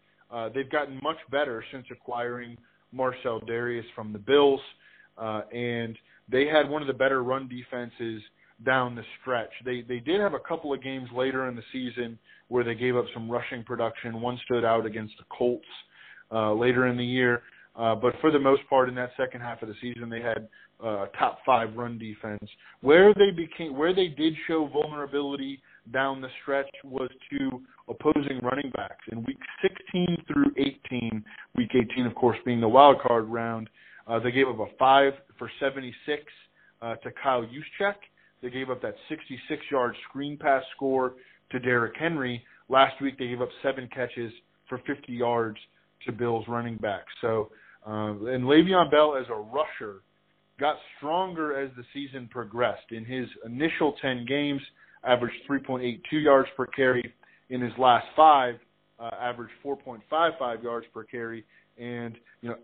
They've gotten much better since acquiring Marcel Darius from the Bills, and they had one of the better run defenses down the stretch. They did have a couple of games later in the season where they gave up some rushing production. One stood out against the Colts later in the year. But for the most part, in that second half of the season, they had top 5 run defense. Where they did show vulnerability down the stretch was to opposing running backs. In Week 16 through 18, Week 18, of course, being the wild card round, they gave up a 5 for 76 to Kyle Juszczyk. They gave up that 66-yard screen pass score to Derrick Henry. Last week, they gave up 7 catches for 50 yards to Bills running backs. So, and Le'Veon Bell as a rusher got stronger as the season progressed. In his initial 10 games, averaged 3.82 yards per carry. In his last 5, averaged 4.55 yards per carry. And,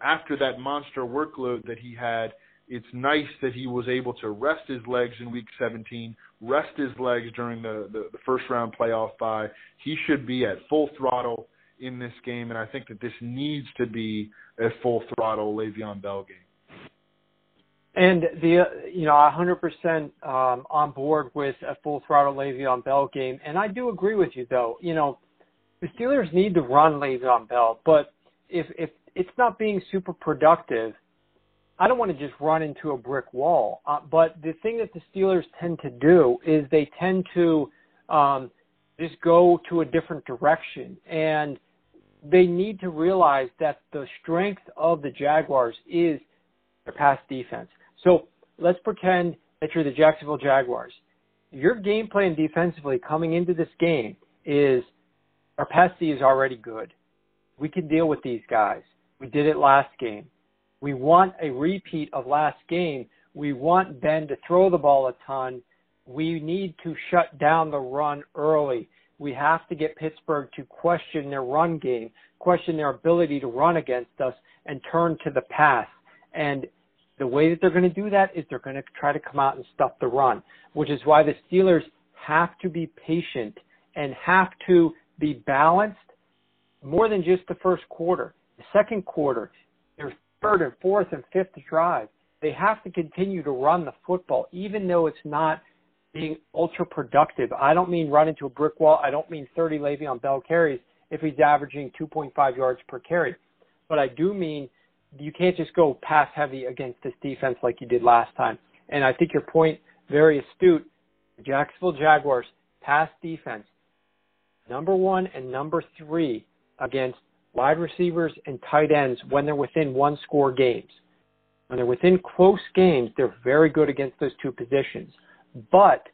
after that monster workload that he had, it's nice that he was able to rest his legs in Week 17, rest his legs during the first-round playoff bye. He should be at full throttle in this game, and I think that this needs to be a full-throttle Le'Veon Bell game. And 100% on board with a full-throttle Le'Veon Bell game. And I do agree with you, though. The Steelers need to run Le'Veon Bell, but if it's not being super productive, I don't want to just run into a brick wall. But the thing that the Steelers tend to do is they tend to just go to a different direction. And they need to realize that the strength of the Jaguars is their pass defense. So let's pretend that you're the Jacksonville Jaguars. Your game plan defensively coming into this game is our pass D is already good. We can deal with these guys. We did it last game. We want a repeat of last game. We want Ben to throw the ball a ton. We need to shut down the run early. We have to get Pittsburgh to question their run game, question their ability to run against us, and turn to the pass. And the way that they're going to do that is they're going to try to come out and stuff the run, which is why the Steelers have to be patient and have to be balanced more than just the first quarter. The second quarter, their third and fourth and fifth drive, they have to continue to run the football, even though it's not being ultra productive. I don't mean run into a brick wall. I don't mean 30 Le'Veon Bell carries if he's averaging 2.5 yards per carry. But I do mean you can't just go pass heavy against this defense like you did last time. And I think your point, very astute. The Jacksonville Jaguars pass defense, number 1 and number 3 against wide receivers and tight ends when they're within one-score games. When they're within close games, they're very good against those two positions. But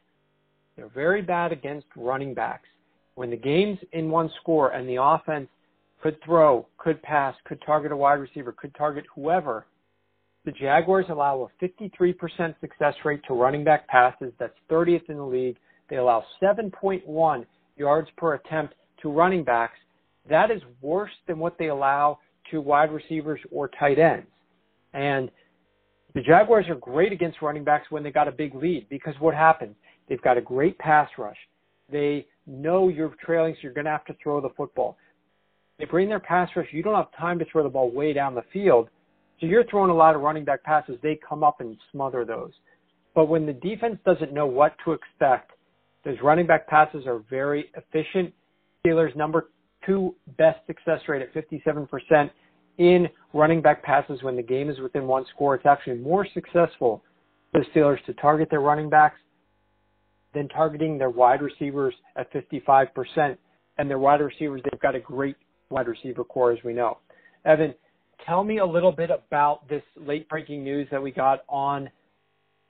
they're very bad against running backs. When the game's in one score and the offense could throw, could pass, could target a wide receiver, could target whoever, the Jaguars allow a 53% success rate to running back passes. That's 30th in the league. They allow 7.1 yards per attempt to running backs. That is worse than what they allow to wide receivers or tight ends. And the Jaguars are great against running backs when they got a big lead, because what happens? They've got a great pass rush. They know you're trailing, so you're going to have to throw the football. They bring their pass rush. You don't have time to throw the ball way down the field, so you're throwing a lot of running back passes. They come up and smother those. But when the defense doesn't know what to expect, those running back passes are very efficient. Steelers' number 2 best success rate at 57%. In running back passes when the game is within one score. It's actually more successful for the Steelers to target their running backs than targeting their wide receivers at 55%. And their wide receivers, they've got a great wide receiver core, as we know. Evan, tell me a little bit about this late-breaking news that we got on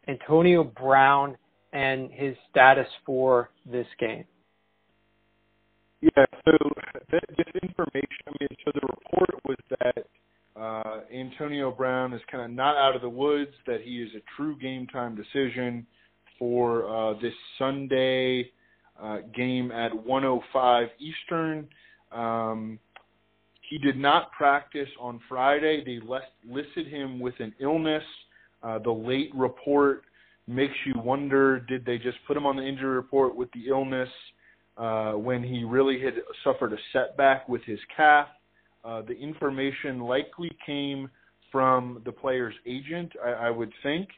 Antonio Brown and his status for this game. Yeah, so this information, so the report was that Antonio Brown is kind of not out of the woods, that he is a true game-time decision for this Sunday game at 1:05 Eastern. He did not practice on Friday. They listed him with an illness. The late report makes you wonder, did they just put him on the injury report with the illness when he really had suffered a setback with his calf? The information likely came from the player's agent, I would think.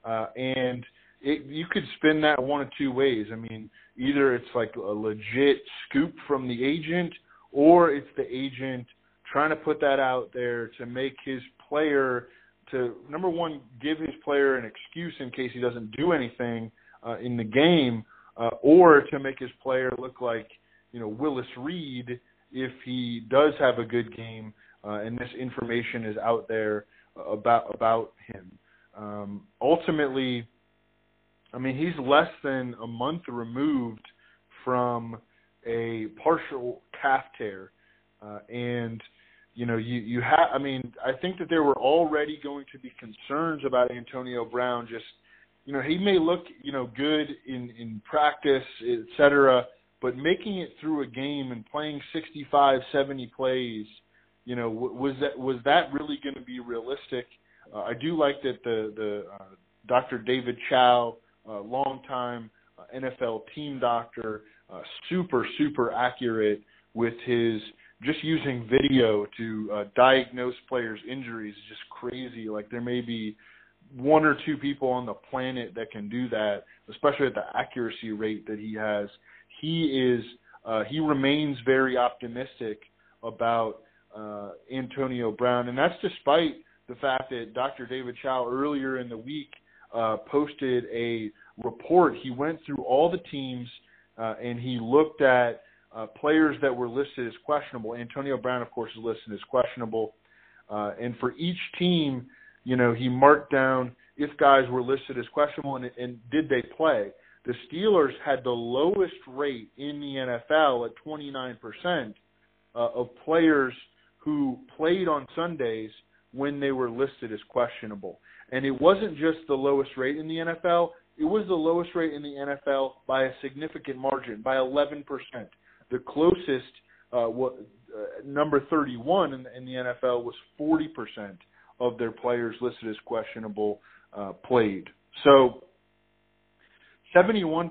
And you could spin that one of two ways. I mean, either it's like a legit scoop from the agent, or it's the agent trying to put that out there to make his player, to, number one, give his player an excuse in case he doesn't do anything in the game, or to make his player look like, Willis Reed if he does have a good game, and this information is out there about him. Ultimately, I mean, he's less than a month removed from a partial calf tear, and you have. I mean, I think that there were already going to be concerns about Antonio Brown. Just, he may look, good in practice, etc., but making it through a game and playing 65, 70 plays, was that really going to be realistic? I do like that the Dr. David Chow, longtime NFL team doctor, super accurate with his just using video to diagnose players' injuries is just crazy. Like, there may be one or two people on the planet that can do that, especially at the accuracy rate that he has. He remains very optimistic about Antonio Brown, and that's despite the fact that Dr. David Chow earlier in the week posted a report. He went through all the teams and he looked at players that were listed as questionable. Antonio Brown, of course, is listed as questionable. And for each team, he marked down if guys were listed as questionable and did they play. The Steelers had the lowest rate in the NFL at 29% of players who played on Sundays when they were listed as questionable. And it wasn't just the lowest rate in the NFL. It was the lowest rate in the NFL by a significant margin, by 11%. The closest, number 31 in the NFL, was 40% of their players listed as questionable played. So 71%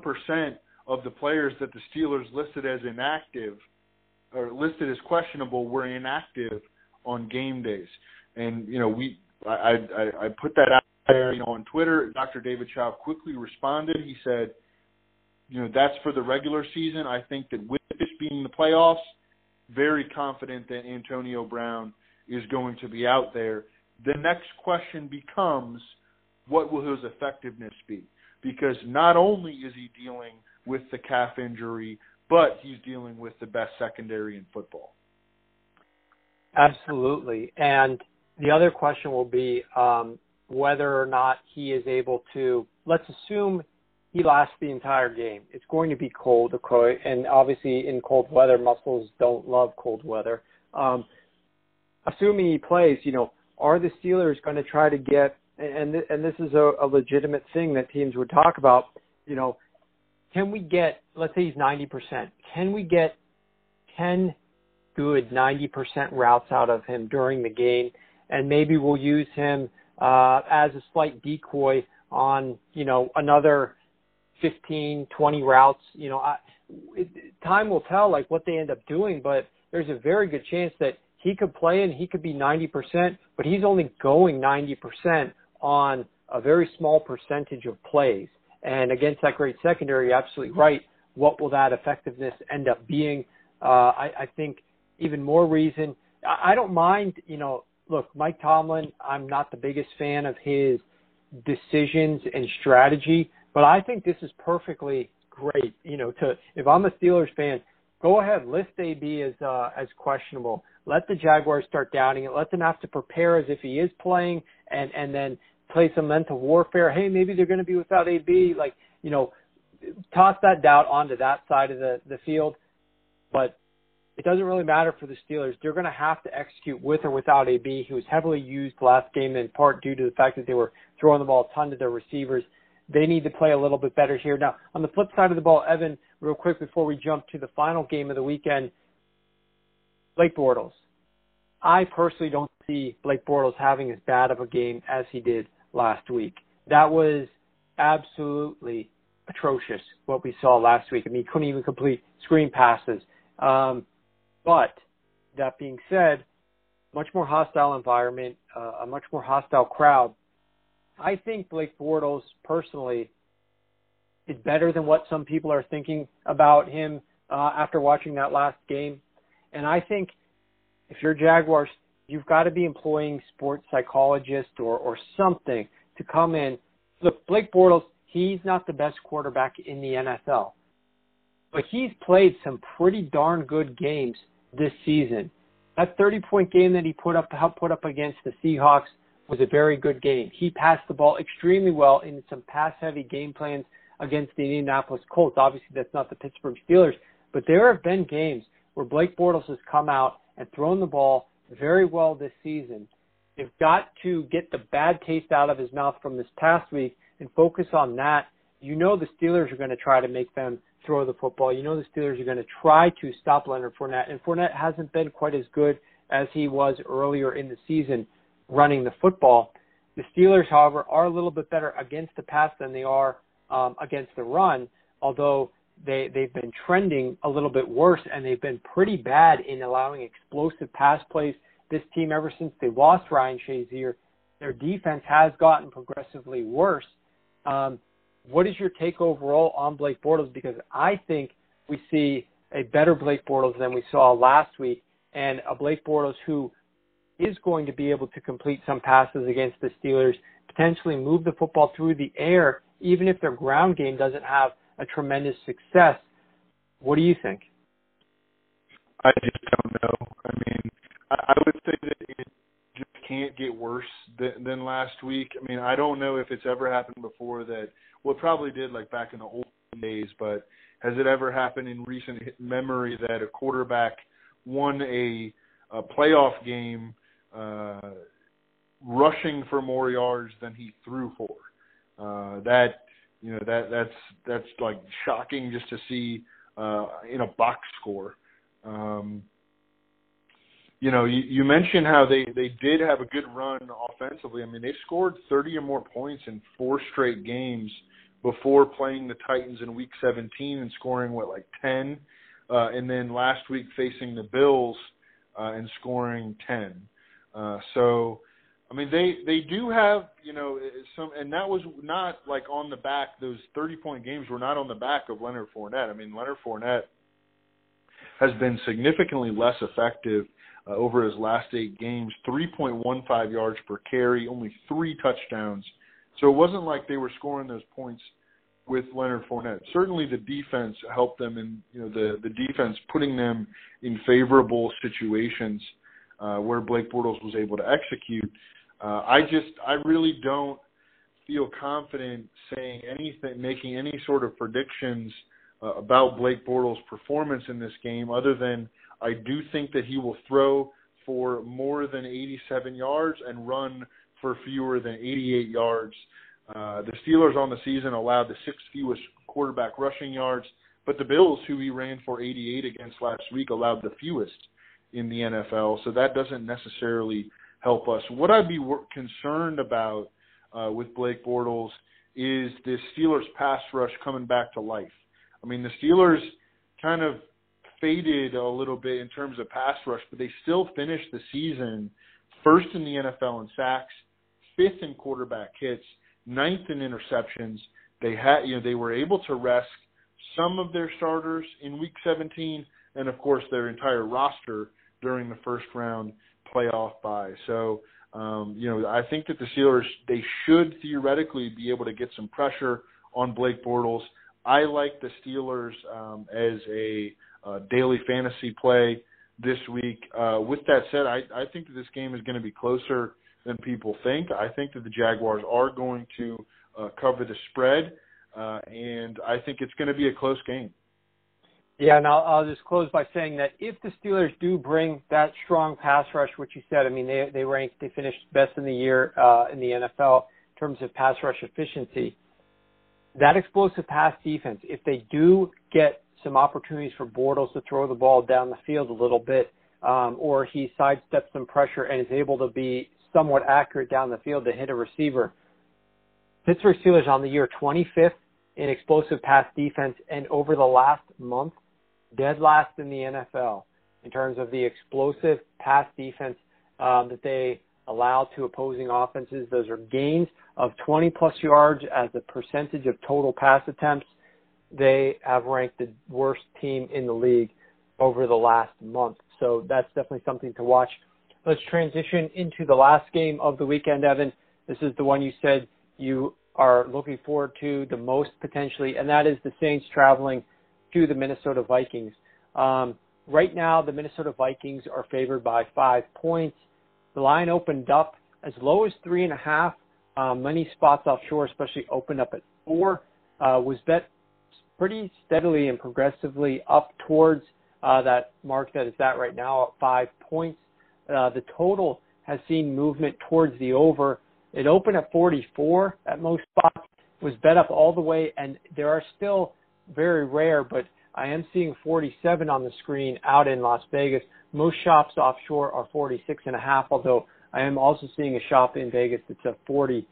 of the players that the Steelers listed as inactive or listed as questionable were inactive on game days. And, I put that out there, on Twitter. Dr. David Chow quickly responded. He said, that's for the regular season. I think that with this being the playoffs, very confident that Antonio Brown is going to be out there. The next question becomes, what will his effectiveness be? Because not only is he dealing with the calf injury, but he's dealing with the best secondary in football. Absolutely. And the other question will be whether or not he is able to, let's assume he lasts the entire game. It's going to be cold, and obviously in cold weather, muscles don't love cold weather. Assuming he plays, are the Steelers going to try to get, and this is a legitimate thing that teams would talk about, can we get, let's say he's 90%, can we get 10 good 90% routes out of him during the game, and maybe we'll use him as a slight decoy on, another 15, 20 routes. Time will tell what they end up doing, but there's a very good chance that he could play and he could be 90%, but he's only going 90% on a very small percentage of plays. And against that great secondary, you're absolutely right. What will that effectiveness end up being? I think even more reason. I don't mind, look, Mike Tomlin, I'm not the biggest fan of his decisions and strategy, but I think this is perfectly great. If I'm a Steelers fan, go ahead, list AB as questionable. Let the Jaguars start doubting it. Let them have to prepare as if he is playing, and then play some mental warfare. Hey, maybe they're going to be without AB. Toss that doubt onto that side of the field. But it doesn't really matter for the Steelers. They're going to have to execute with or without AB. He was heavily used last game in part due to the fact that they were throwing the ball a ton to their receivers. They need to play a little bit better here. Now, on the flip side of the ball, Evan, real quick before we jump to the final game of the weekend, Blake Bortles. I personally don't see Blake Bortles having as bad of a game as he did last week. That was absolutely atrocious, what we saw last week. I mean, he couldn't even complete screen passes. But that being said, much more hostile environment, a much more hostile crowd. I think Blake Bortles, personally, is better than what some people are thinking about him after watching that last game. And I think if you're Jaguars, you've got to be employing sports psychologists or something to come in. Look, Blake Bortles, he's not the best quarterback in the NFL, but he's played some pretty darn good games this season. That 30-point game that he helped put up against the Seahawks was a very good game. He passed the ball extremely well in some pass-heavy game plans against the Indianapolis Colts. Obviously, that's not the Pittsburgh Steelers, but there have been games where Blake Bortles has come out and thrown the ball very well this season. They've got to get the bad taste out of his mouth from this past week and focus on that. The Steelers are going to try to make them throw the football. The Steelers are going to try to stop Leonard Fournette, and Fournette hasn't been quite as good as he was earlier in the season running the football. The Steelers, however, are a little bit better against the pass than they are against the run, although they've been trending a little bit worse, and they've been pretty bad in allowing explosive pass plays. This team, ever since they lost Ryan Shazier, their defense has gotten progressively worse. What is your take overall on Blake Bortles? Because I think we see a better Blake Bortles than we saw last week, and a Blake Bortles who is going to be able to complete some passes against the Steelers, potentially move the football through the air, even if their ground game doesn't have a tremendous success. What do you think? I just don't know. I mean, I would say that it just can't get worse than last week. I mean, I don't know if it's ever happened before that. Well, it probably did, like back in the old days, but has it ever happened in recent memory that a quarterback won a playoff game rushing for more yards than he threw for? That's like shocking just to see in a box score. You mentioned how they did have a good run offensively. I mean, they scored 30 or more points in 4 straight games before playing the Titans in Week 17 and scoring, 10? And then last week facing the Bills and scoring 10. So, I mean, they do have, some, and that was not like on the back, those 30-point games were not on the back of Leonard Fournette. I mean, Leonard Fournette has been significantly less effective over his last 8 games, 3.15 yards per carry, only 3 touchdowns. So it wasn't like they were scoring those points with Leonard Fournette. Certainly the defense helped them, and the defense putting them in favorable situations where Blake Bortles was able to execute. I really don't feel confident saying anything, making any sort of predictions about Blake Bortles' performance in this game, other than I do think that he will throw for more than 87 yards and run for fewer than 88 yards. The Steelers on the season allowed the 6th fewest quarterback rushing yards, but the Bills, who he ran for 88 against last week, allowed the fewest in the NFL, so that doesn't necessarily help us. What I'd be concerned about with Blake Bortles is the Steelers' pass rush coming back to life. I mean, the Steelers kind of faded a little bit in terms of pass rush, but they still finished the season 1st in the NFL in sacks, 5th in quarterback hits, 9th in interceptions. They were able to rest some of their starters in Week 17, and of course their entire roster during the first round playoff bye. So, I think that the Steelers, they should theoretically be able to get some pressure on Blake Bortles. I like the Steelers as a daily fantasy play this week. With that said, I think that this game is going to be closer than people think. I think that the Jaguars are going to cover the spread, and I think it's going to be a close game. Yeah, and I'll just close by saying that if the Steelers do bring that strong pass rush, which you said, I mean, they finished best in the year in the NFL in terms of pass rush efficiency. That explosive pass defense, if they do get some opportunities for Bortles to throw the ball down the field a little bit, or he sidesteps some pressure and is able to be somewhat accurate down the field to hit a receiver, Pittsburgh Steelers on the year 25th in explosive pass defense, and over the last month, dead last in the NFL in terms of the explosive pass defense that they allow to opposing offenses. Those are gains of 20-plus yards as a percentage of total pass attempts. They have ranked the worst team in the league over the last month. So that's definitely something to watch. Let's transition into the last game of the weekend, Evan. This is the one you said you are looking forward to the most potentially, and that is the Saints traveling to the Minnesota Vikings. Right now, the Minnesota Vikings are favored by 5 points. The line opened up as low as 3.5. Many spots offshore, especially opened up at 4. Was bet pretty steadily and progressively up towards that mark that it's at right now at 5 points. The total has seen movement towards the over. It opened at 44 at most spots, was bet up all the way, and there are still very rare, but I am seeing 47 on the screen out in Las Vegas. Most shops offshore are 46.5, although I am also seeing a shop in Vegas that's at 46.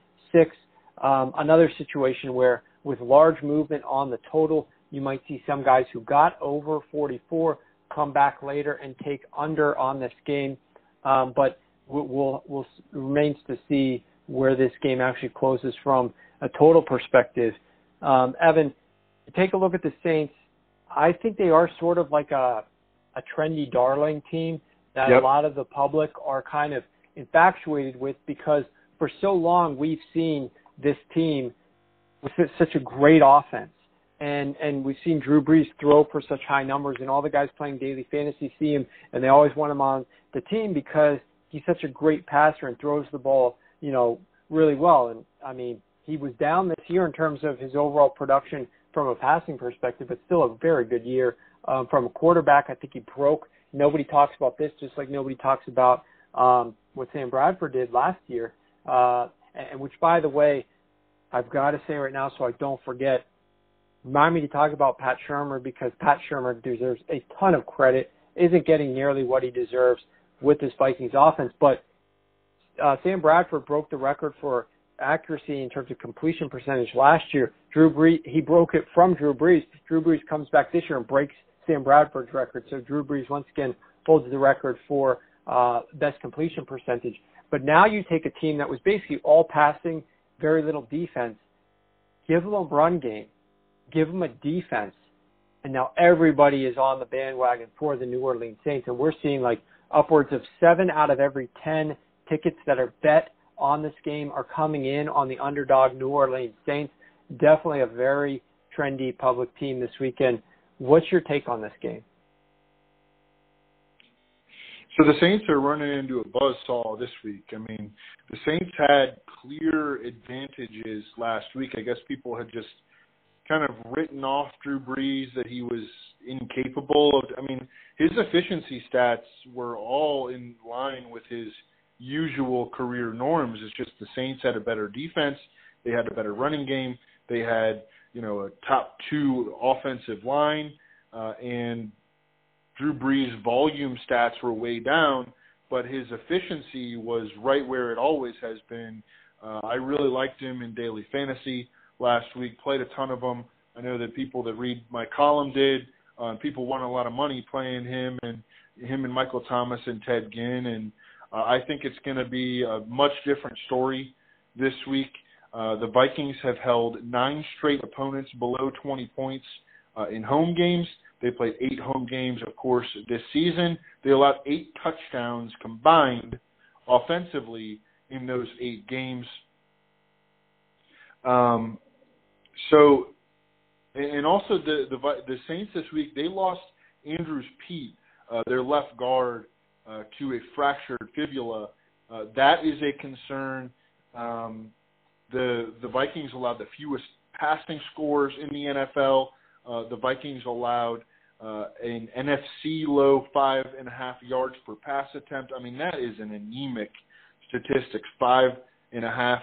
Another situation where with large movement on the total, you might see some guys who got over 44 come back later and take under on this game. But we'll remains to see where this game actually closes from a total perspective. Evan, take a look at the Saints. I think they are sort of like a trendy darling team that a lot of the public are kind of infatuated with, because for so long we've seen this team with such a great offense. and we've seen Drew Brees throw for such high numbers, and all the guys playing daily fantasy see him, and they always want him on the team because he's such a great passer and throws the ball, really well. And, I mean, he was down this year in terms of his overall production from a passing perspective, but still a very good year. From a quarterback, I think he broke. Nobody talks about this, just like nobody talks about what Sam Bradford did last year, and which, by the way, I've got to say right now so I don't forget, remind me to talk about Pat Shurmur, because Pat Shurmur deserves a ton of credit, isn't getting nearly what he deserves with this Vikings offense. But Sam Bradford broke the record for accuracy in terms of completion percentage last year. Drew Brees, he broke it from Drew Brees. Drew Brees comes back this year and breaks Sam Bradford's record. So Drew Brees once again holds the record for best completion percentage. But now you take a team that was basically all passing, very little defense, give them a run game, give them a defense, and now everybody is on the bandwagon for the New Orleans Saints. And we're seeing like upwards of 7 out of every 10 tickets that are bet on this game are coming in on the underdog New Orleans Saints. Definitely a very trendy public team this weekend. What's your take on this game? So the Saints are running into a buzzsaw this week. I mean, the Saints had clear advantages last week. I guess people had just kind of written off Drew Brees, that he was incapable of. I mean, his efficiency stats were all in line with his usual career norms. It's just the Saints had a better defense. They had a better running game. They had, a top 2 offensive line, and Drew Brees' volume stats were way down, but his efficiency was right where it always has been. I really liked him in daily fantasy last week, played a ton of them. I know that people that read my column did. People won a lot of money playing him and Michael Thomas and Ted Ginn, and I think it's going to be a much different story this week. The Vikings have held 9 straight opponents below 20 points in home games. They played 8 home games, of course, this season. They allowed 8 touchdowns combined offensively in those 8 games. And also the Saints this week, they lost Andrews Pete, their left guard, to a fractured fibula. That is a concern. The Vikings allowed the fewest passing scores in the NFL. The Vikings allowed an NFC low 5.5 yards per pass attempt. I mean, that is an anemic statistic, 5.5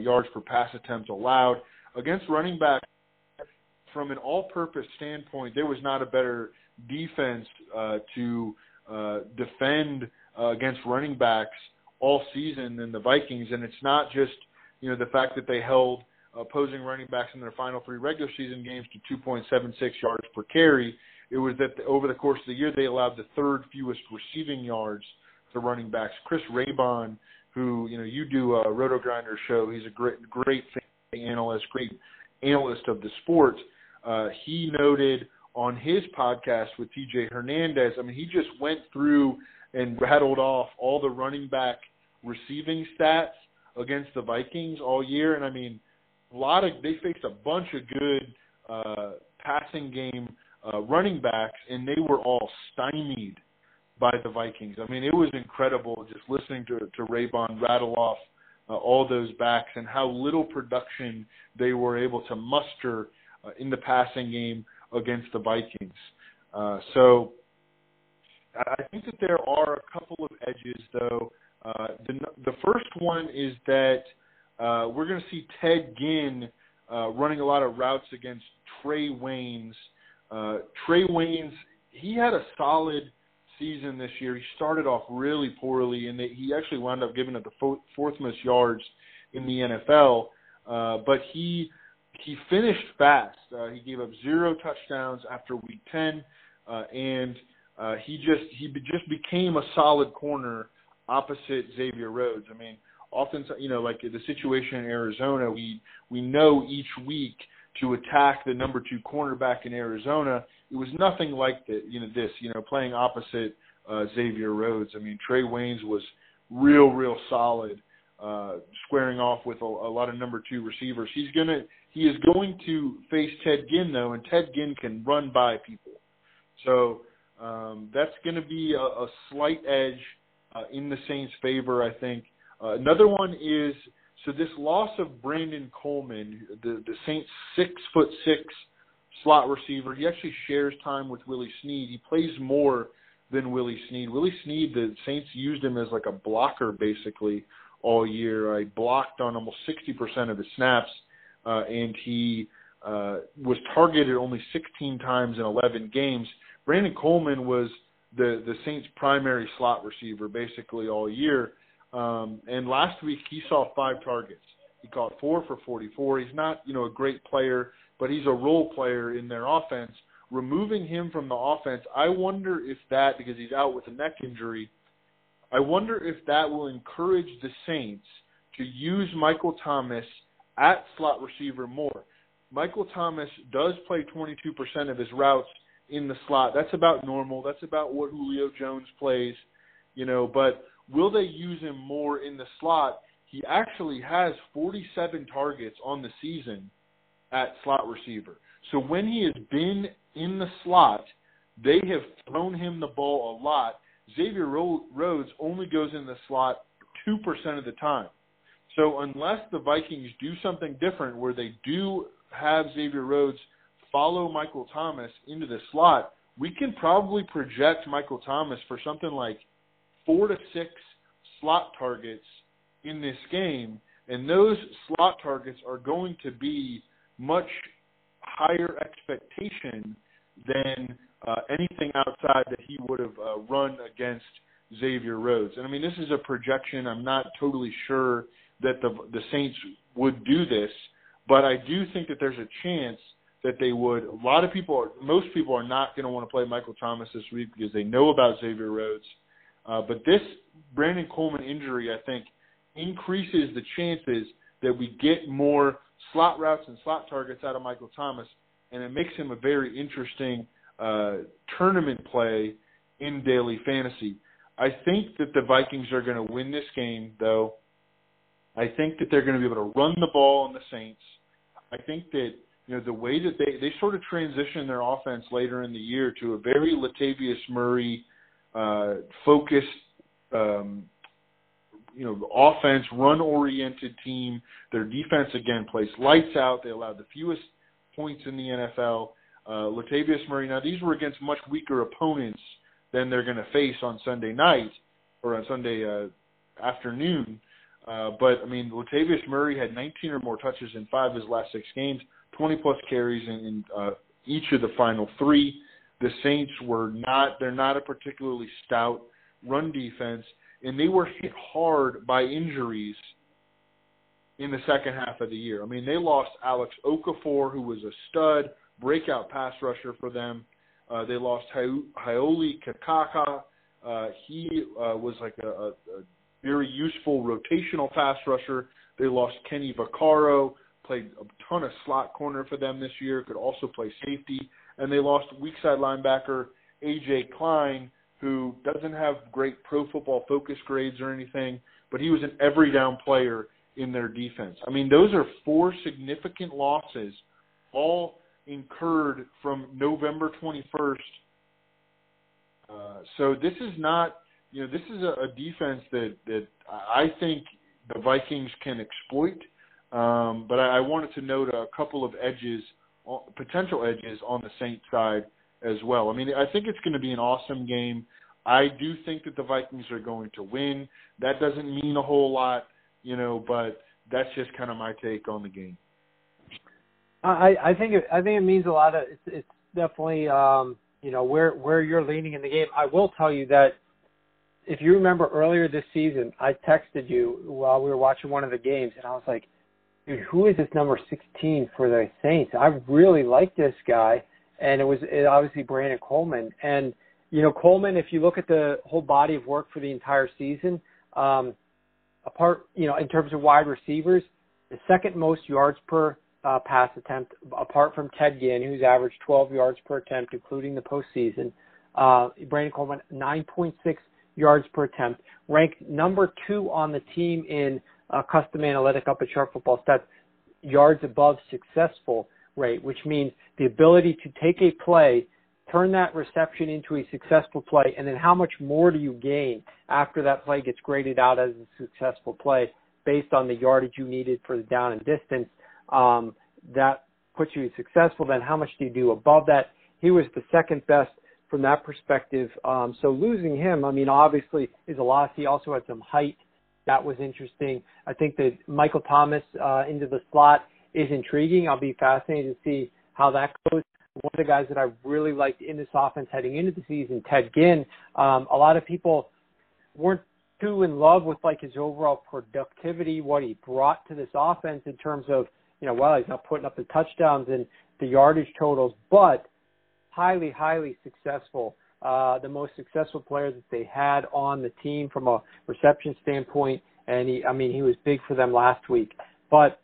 yards per pass attempt allowed. Against running back, from an all-purpose standpoint, there was not a better defense to defend against running backs all season than the Vikings. And it's not just, the fact that they held opposing running backs in their final 3 regular season games to 2.76 yards per carry. It was that over the course of the year, they allowed the 3rd fewest receiving yards to running backs. Chris Raybon, who, you do a Roto Grinder show, he's a great analyst, great analyst of the sport. He noted on his podcast with TJ Hernandez, I mean, he just went through and rattled off all the running back receiving stats against the Vikings all year. And I mean, they faced a bunch of good passing game running backs, and they were all stymied by the Vikings. I mean, it was incredible just listening to Raybon rattle off all those backs and how little production they were able to muster in the passing game against the Vikings. So I think that there are a couple of edges, though. The first one is that we're going to see Ted Ginn running a lot of routes against Trey Waynes. Trey Waynes, he had a solid season this year. He started off really poorly, and he actually wound up giving up the 4th most yards in the NFL. But he finished fast. He gave up 0 touchdowns after week 10, and he just became a solid corner opposite Xavier Rhodes. I mean, often, like the situation in Arizona, we know each week to attack the number 2 cornerback in Arizona. It was nothing like playing opposite Xavier Rhodes. I mean, Trey Waynes was real solid squaring off with a lot of number 2 receivers. He is going to face Ted Ginn, though, and Ted Ginn can run by people. So that's going to be a slight edge in the Saints' favor, I think. Another one is, so this loss of Brandon Coleman, the Saints' 6'6" slot receiver, he actually shares time with Willie Snead. He plays more than Willie Snead. Willie Snead, the Saints used him as like a blocker basically all year. I blocked on almost 60% of his snaps, and he was targeted only 16 times in 11 games. Brandon Coleman was the Saints' primary slot receiver basically all year. And last week he saw 5 targets. He caught 4 for 44. He's not, a great player, but he's a role player in their offense. Removing him from the offense, I wonder if that, because he's out with a neck injury, I wonder if that will encourage the Saints to use Michael Thomas at slot receiver more. Michael Thomas does play 22% of his routes in the slot. That's about normal. That's about what Julio Jones plays, but will they use him more in the slot? He actually has 47 targets on the season at slot receiver. So when he has been in the slot, they have thrown him the ball a lot. Xavier Rhodes only goes in the slot 2% of the time. So unless the Vikings do something different where they do have Xavier Rhodes follow Michael Thomas into the slot, we can probably project Michael Thomas for something like 4 to 6 slot targets in this game, and those slot targets are going to be much higher expectation than anything outside that he would have run against Xavier Rhodes. And, this is a projection. I'm not totally sure that the Saints would do this, but I do think that there's a chance that they would. Most people are not going to want to play Michael Thomas this week because they know about Xavier Rhodes. But this Brandon Coleman injury, I think, increases the chances that we get more slot routes and slot targets out of Michael Thomas, and it makes him a very interesting tournament play in daily fantasy. I think that the Vikings are going to win this game, though. I think that they're going to be able to run the ball on the Saints. I think that the way that they sort of transition their offense later in the year to a very Latavius Murray focused offense, run-oriented team. Their defense, again, plays lights out. They allowed the fewest points in the NFL. Latavius Murray, now these were against much weaker opponents than they're going to face on Sunday night or on Sunday afternoon. But Latavius Murray had 19 or more touches in 5 of his last 6 games, 20-plus carries in each of the final 3. The Saints they're not a particularly stout run defense, and they were hit hard by injuries in the second half of the year. They lost Alex Okafor, who was a stud, breakout pass rusher for them. They lost Haoli Kakaka. He was like a very useful rotational pass rusher. They lost Kenny Vaccaro, played a ton of slot corner for them this year, could also play safety. And they lost weak side linebacker A.J. Klein, who doesn't have great Pro Football Focus grades or anything, but he was an every down player in their defense. Those are 4 significant losses, all incurred from November 21st. So this is not, this is a defense that I think the Vikings can exploit. But I wanted to note a couple of potential edges on the Saints side as well. I think it's going to be an awesome game. I do think that the Vikings are going to win. That doesn't mean a whole lot, but that's just kind of my take on the game. I think it means a lot. It's definitely where you're leaning in the game. I will tell you that if you remember earlier this season, I texted you while we were watching one of the games, and I was like, dude, who is this number 16 for the Saints? I really like this guy, and it was obviously Brandon Coleman. And Coleman, if you look at the whole body of work for the entire season, apart in terms of wide receivers, the second most yards per pass attempt, apart from Ted Ginn, who's averaged 12 yards per attempt, including the postseason. Brandon Coleman, 9.6 yards per attempt, ranked number 2 on the team in custom analytic up at Sharp Football Stats, yards above successful rate, which means the ability to take a play, turn that reception into a successful play, and then how much more do you gain after that play gets graded out as a successful play based on the yardage you needed for the down and distance. That puts you successful. Then how much do you do above that? He was the second best from that perspective. So losing him, I mean, obviously is a loss. He also had some height. That was interesting. I think that Michael Thomas into the slot is intriguing. I'll be fascinated to see how that goes. One of the guys that I really liked in this offense heading into the season, Ted Ginn. A lot of people weren't too in love with like his overall productivity, what he brought to this offense in terms of, you know, well, he's not putting up the touchdowns and the yardage totals, but highly, highly successful. The most successful player that they had on the team from a reception standpoint. And he was big for them last week. But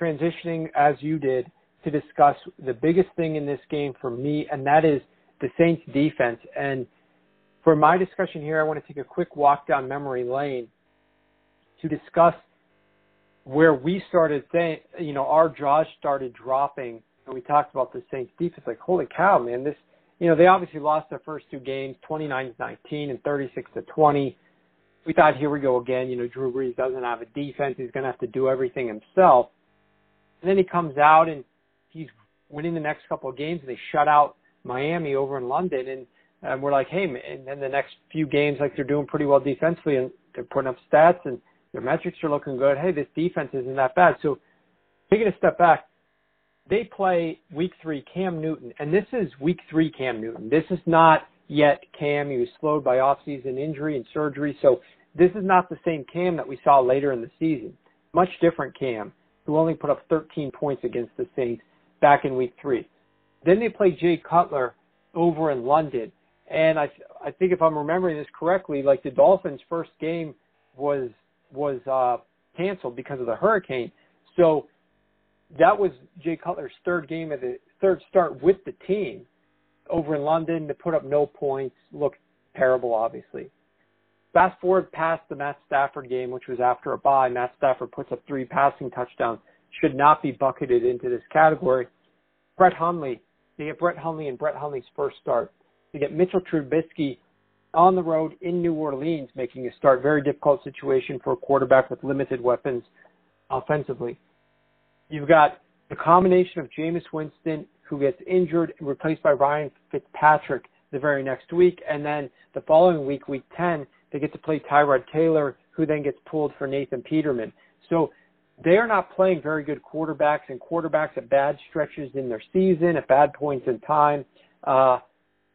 transitioning as you did to discuss the biggest thing in this game for me, and that is the Saints defense. And for my discussion here, I want to take a quick walk down memory lane to discuss where we started saying, you know, our jaws started dropping, and we talked about the Saints defense, like, holy cow, man, this, you know, they obviously lost their first two games, 29-19 and 36-20. We thought, here we go again, you know, Drew Brees doesn't have a defense, he's going to have to do everything himself. And then he comes out and he's winning the next couple of games, and they shut out Miami over in London, and we're like, hey, man, and then the next few games, like, they're doing pretty well defensively, and they're putting up stats, and their metrics are looking good. Hey, this defense isn't that bad. So taking a step back, they play week 3 Cam Newton, and this is week 3 Cam Newton. This is not yet Cam. He was slowed by offseason injury and surgery, so this is not the same Cam that we saw later in the season. Much different Cam, who only put up 13 points against the Saints back in week 3. Then they play Jay Cutler over in London, and I think if I'm remembering this correctly, like the Dolphins' first game was canceled because of the hurricane. So that was Jay Cutler's third start with the team over in London. To put up no points, looked terrible, obviously. Fast forward past the Matt Stafford game, which was after a bye. Matt Stafford puts up 3 passing touchdowns. Should not be bucketed into this category. Brett Hundley. They get Brett Hundley and Brett Hundley's first start. They get Mitchell Trubisky on the road in New Orleans, making a start. Very difficult situation for a quarterback with limited weapons offensively. You've got the combination of Jameis Winston, who gets injured and replaced by Ryan Fitzpatrick the very next week. And then the following week, week 10, they get to play Tyrod Taylor, who then gets pulled for Nathan Peterman. So they are not playing very good quarterbacks, and quarterbacks at bad stretches in their season, at bad points in time.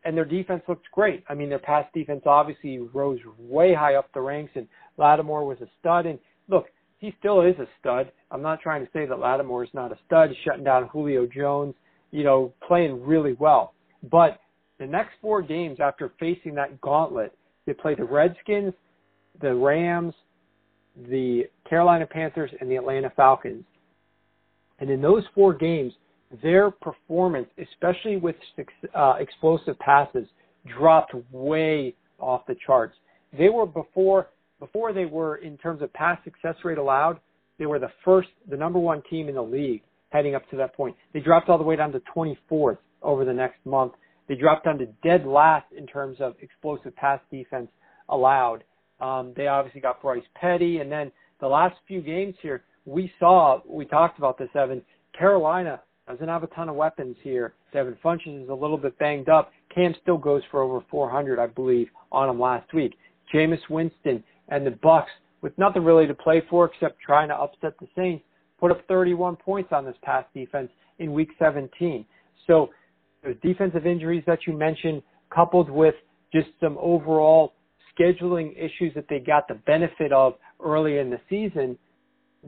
And their defense looked great. I mean, their pass defense obviously rose way high up the ranks, and Lattimore was a stud. And look, he still is a stud. I'm not trying to say that Lattimore is not a stud. He's shutting down Julio Jones, you know, playing really well. But the next 4 games after facing that gauntlet, they play the Redskins, the Rams, the Carolina Panthers, and the Atlanta Falcons. And in those 4 games, their performance, especially with explosive passes, dropped way off the charts. They were before they were, in terms of pass success rate allowed, they were the number 1 team in the league heading up to that point. They dropped all the way down to 24th over the next month. They dropped down to dead last in terms of explosive pass defense allowed. They obviously got Bryce Petty, and then the last few games here, we talked about this, Evan, Carolina doesn't have a ton of weapons here. Devin Funchess is a little bit banged up. Cam still goes for over 400, I believe, on him last week. Jameis Winston and the Bucs, with nothing really to play for except trying to upset the Saints, put up 31 points on this pass defense in Week 17. So those defensive injuries that you mentioned, coupled with just some overall scheduling issues that they got the benefit of early in the season,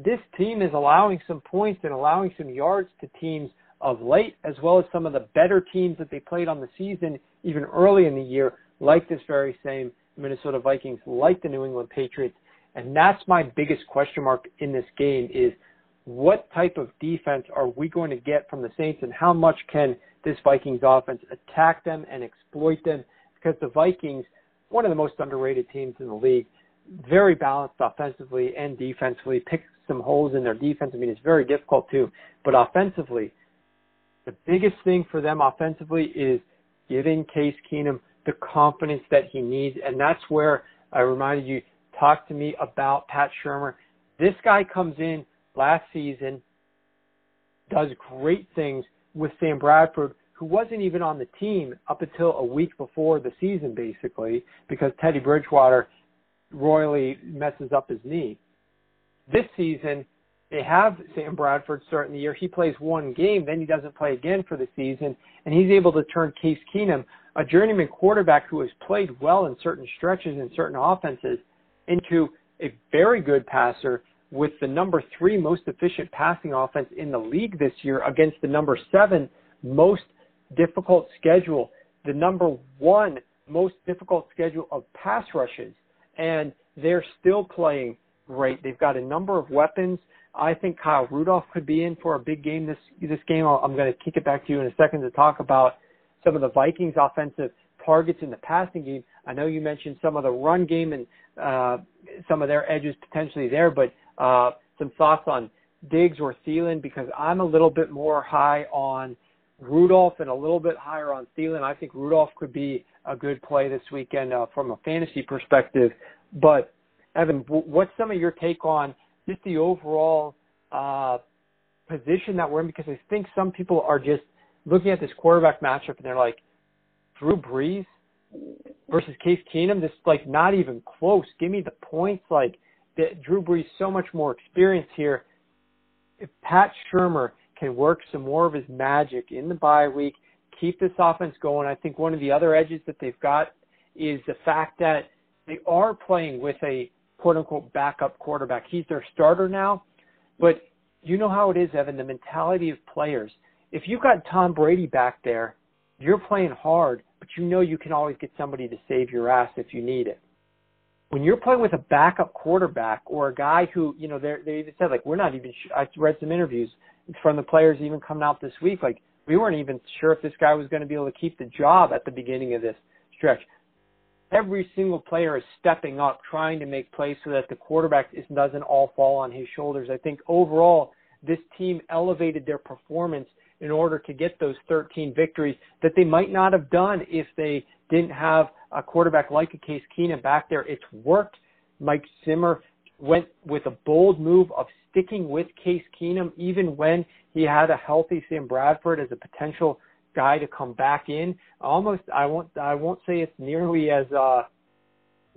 this team is allowing some points and allowing some yards to teams of late, as well as some of the better teams that they played on the season even early in the year, like this very same Minnesota Vikings, like the New England Patriots. And that's my biggest question mark in this game is what type of defense are we going to get from the Saints, and how much can this Vikings offense attack them and exploit them? Because the Vikings, one of the most underrated teams in the league, very balanced offensively and defensively, picked some holes in their defense. I mean, it's very difficult too. But offensively, the biggest thing for them offensively is giving Case Keenum the confidence that he needs. And that's where I reminded you, talk to me about Pat Shurmur. This guy comes in last season, does great things with Sam Bradford, who wasn't even on the team up until a week before the season, basically, because Teddy Bridgewater royally messes up his knee. This season, they have Sam Bradford starting the year. He plays one game, then he doesn't play again for the season, and he's able to turn Case Keenum, a journeyman quarterback who has played well in certain stretches and certain offenses, into a very good passer with the number 3 most efficient passing offense in the league this year against the number 7 most difficult schedule, the number 1 most difficult schedule of pass rushes. And they're still playing great. They've got a number of weapons. I think Kyle Rudolph could be in for a big game this game. I'm going to kick it back to you in a second to talk about some of the Vikings' offensive targets in the passing game. I know you mentioned some of the run game and some of their edges potentially there, but some thoughts on Diggs or Thielen, because I'm a little bit more high on Rudolph and a little bit higher on Thielen. I think Rudolph could be a good play this weekend from a fantasy perspective. But, Evan, what's some of your take on just the overall position that we're in? Because I think some people are just looking at this quarterback matchup and they're like, Drew Brees versus Case Keenum, this like not even close. Give me the points. Like Drew Brees, so much more experience here. If Pat Shurmur can work some more of his magic in the bye week, keep this offense going, I think one of the other edges that they've got is the fact that they are playing with a quote-unquote backup quarterback. He's their starter now, but you know how it is, Evan, the mentality of players. If you've got Tom Brady back there, you're playing hard, but you know you can always get somebody to save your ass if you need it. When you're playing with a backup quarterback or a guy who, you know, they even said, like, we're not even I read some interviews from the players even coming out this week, like, we weren't even sure if this guy was going to be able to keep the job at the beginning of this stretch. Every single player is stepping up, trying to make plays so that the quarterback doesn't all fall on his shoulders. I think overall, this team elevated their performance in order to get those 13 victories that they might not have done if they didn't have a quarterback like a Case Keenum back there. It's worked. Mike Zimmer went with a bold move of sticking with Case Keenum even when he had a healthy Sam Bradford as a potential guy to come back in. Almost, I won't say it's nearly as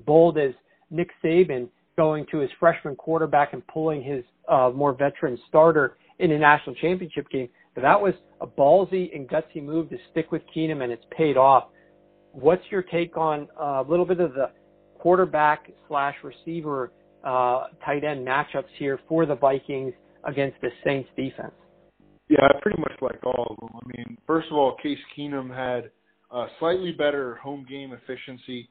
bold as Nick Saban going to his freshman quarterback and pulling his more veteran starter in a national championship game. But that was a ballsy and gutsy move to stick with Keenum, and it's paid off. What's your take on a little bit of the quarterback/receiver tight end matchups here for the Vikings against the Saints defense? Yeah, I pretty much like all of them. I mean, first of all, Case Keenum had slightly better home game efficiency,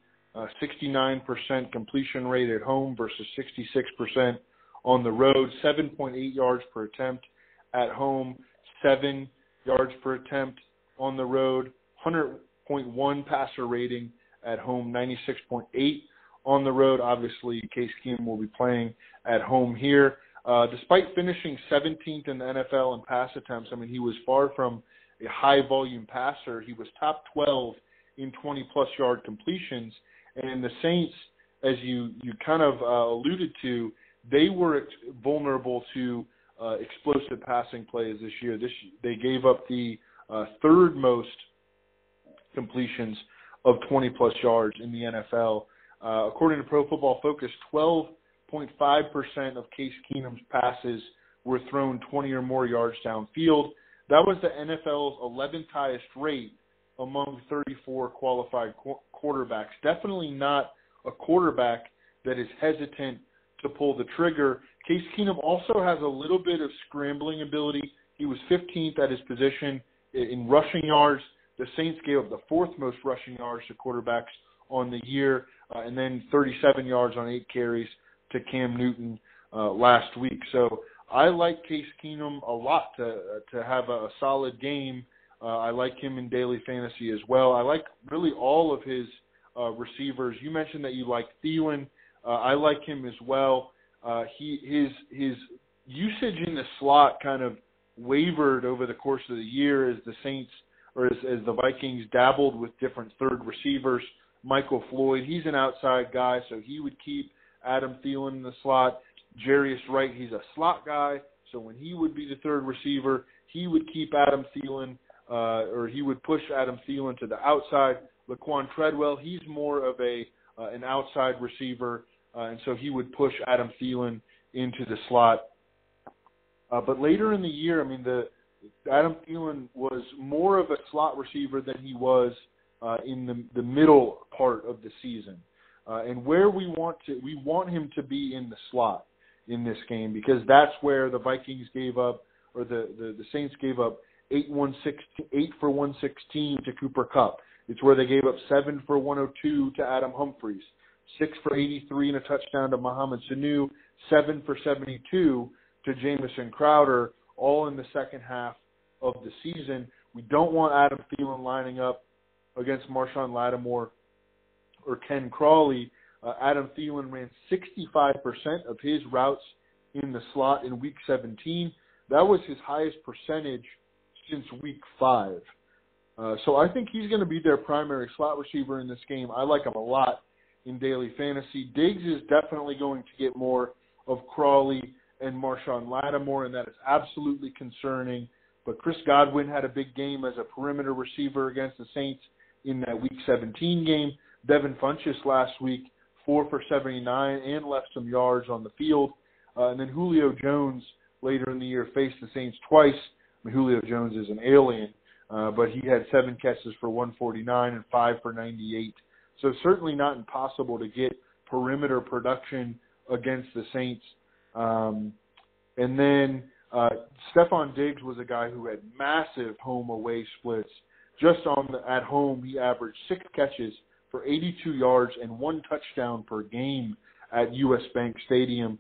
69% completion rate at home versus 66% on the road, 7.8 yards per attempt at home, 7 yards per attempt on the road, 100.1 passer rating at home, 96.8 on the road. Obviously, Case Keenum will be playing at home here. Despite finishing 17th in the NFL in pass attempts, I mean, he was far from a high-volume passer. He was top 12 in 20-plus yard completions. And the Saints, as you kind of alluded to, they were vulnerable to explosive passing plays this year. They gave up the third most completions of 20-plus yards in the NFL. According to Pro Football Focus, 12.5% of Case Keenum's passes were thrown 20 or more yards downfield. That was the NFL's 11th highest rate among 34 qualified quarterbacks. Definitely not a quarterback that is hesitant to pull the trigger. Case Keenum also has a little bit of scrambling ability. He was 15th at his position in rushing yards. The Saints gave up the fourth most rushing yards to quarterbacks on the year, and then 37 yards on 8 carries to Cam Newton last week. So I like Case Keenum a lot to have a solid game. I like him in daily fantasy as well. I like really all of his receivers. You mentioned that you like Thielen. I like him as well. His usage in the slot kind of wavered over the course of the year as the Saints or as the Vikings dabbled with different third receivers. Michael Floyd, he's an outside guy, so he would keep Adam Thielen in the slot. Jarius Wright, he's a slot guy, so when he would be the third receiver, he would keep Adam Thielen, or he would push Adam Thielen to the outside. Laquan Treadwell, he's more of an outside receiver, and so he would push Adam Thielen into the slot. But later in the year, I mean, Adam Thielen was more of a slot receiver than he was in the middle part of the season. And where we want him to be in the slot in this game, because that's where the Vikings gave up, or the Saints gave up 8 for 116 to Cooper Kupp. It's where they gave up 7 for 102 to Adam Humphries, 6 for 83 and a touchdown to Mohamed Sanu, 7 for 72 to Jamison Crowder, all in the second half of the season. We don't want Adam Thielen lining up against Marshawn Lattimore or Ken Crawley. Adam Thielen ran 65% of his routes in the slot in Week 17. That was his highest percentage since Week 5. So I think he's going to be their primary slot receiver in this game. I like him a lot in daily fantasy. Diggs is definitely going to get more of Crawley and Marshawn Lattimore, and that is absolutely concerning. But Chris Godwin had a big game as a perimeter receiver against the Saints in that Week 17 game. Devin Funchess last week, 4 for 79 and left some yards on the field. And then Julio Jones later in the year faced the Saints twice. I mean, Julio Jones is an alien, but he had 7 catches for 149 and 5 for 98. So certainly not impossible to get perimeter production against the Saints. And then Stephon Diggs was a guy who had massive home-away splits. Just at home, he averaged 6 catches for 82 yards and 1 touchdown per game at US Bank Stadium.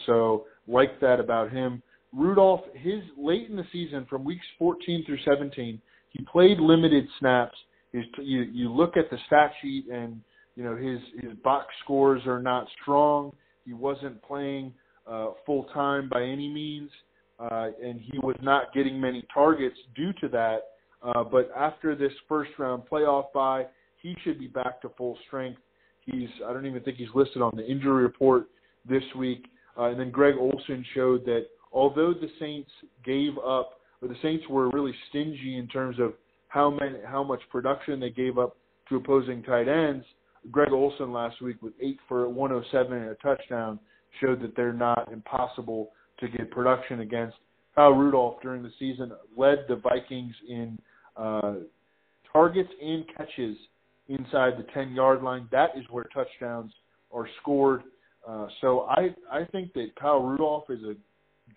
So like that about him. Rudolph, late in the season, from weeks 14 through 17, he played limited snaps. You look at the stat sheet, and his box scores are not strong. He wasn't playing full time by any means, and he was not getting many targets due to that. But after this first round playoff bye, he should be back to full strength. I don't even think he's listed on the injury report this week. And then Greg Olsen showed that although the Saints were really stingy in terms of how much production they gave up to opposing tight ends, Greg Olsen last week with 8 for 107 and a touchdown showed that they're not impossible to get production against. Kyle Rudolph during the season led the Vikings in targets and catches inside the 10-yard line. That is where touchdowns are scored. So I think that Kyle Rudolph is a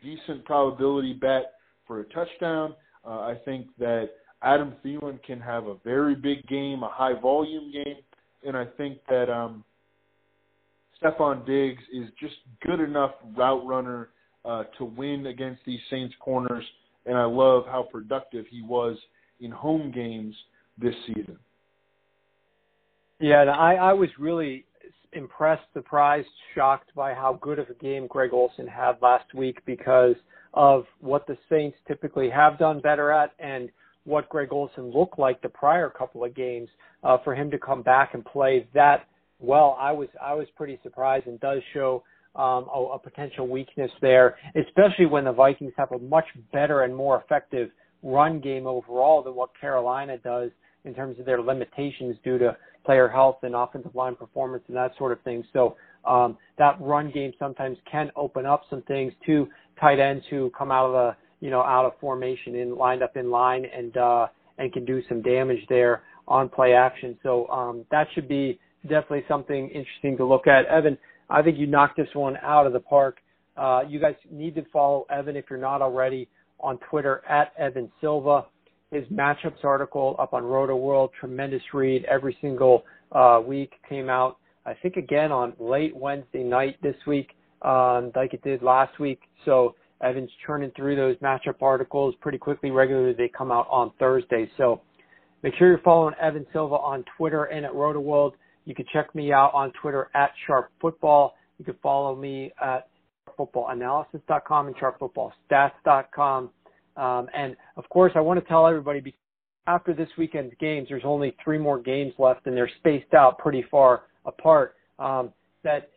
decent probability bet for a touchdown. I think that Adam Thielen can have a very big game, a high-volume game, and I think that Stephon Diggs is just good enough route runner to win against these Saints corners, and I love how productive he was in home games this season. Yeah, and I was really impressed, surprised, shocked by how good of a game Greg Olsen had last week because of what the Saints typically have done better at and what Greg Olsen looked like the prior couple of games. For him to come back and play that well, I was pretty surprised, and does show a potential weakness there, especially when the Vikings have a much better and more effective run game overall than what Carolina does in terms of their limitations due to player health and offensive line performance and that sort of thing. So that run game sometimes can open up some things to tight ends who come out of out of formation and lined up in line and can do some damage there on play action. So that should be definitely something interesting to look at. Evan, I think you knocked this one out of the park. You guys need to follow Evan if you're not already on Twitter at Evan Silva. His matchups article up on Roto World, tremendous read every single week, came out, I think, again on late Wednesday night this week, like it did last week. So Evan's churning through those matchup articles pretty quickly. Regularly, they come out on Thursday. So make sure you're following Evan Silva on Twitter and at Roto World. You can check me out on Twitter at SharpFootball. You can follow me at SharpFootballAnalysis.com and SharpFootballStats.com. And, of course, I want to tell everybody, after this weekend's games, there's only 3 more games left, and they're spaced out pretty far apart, that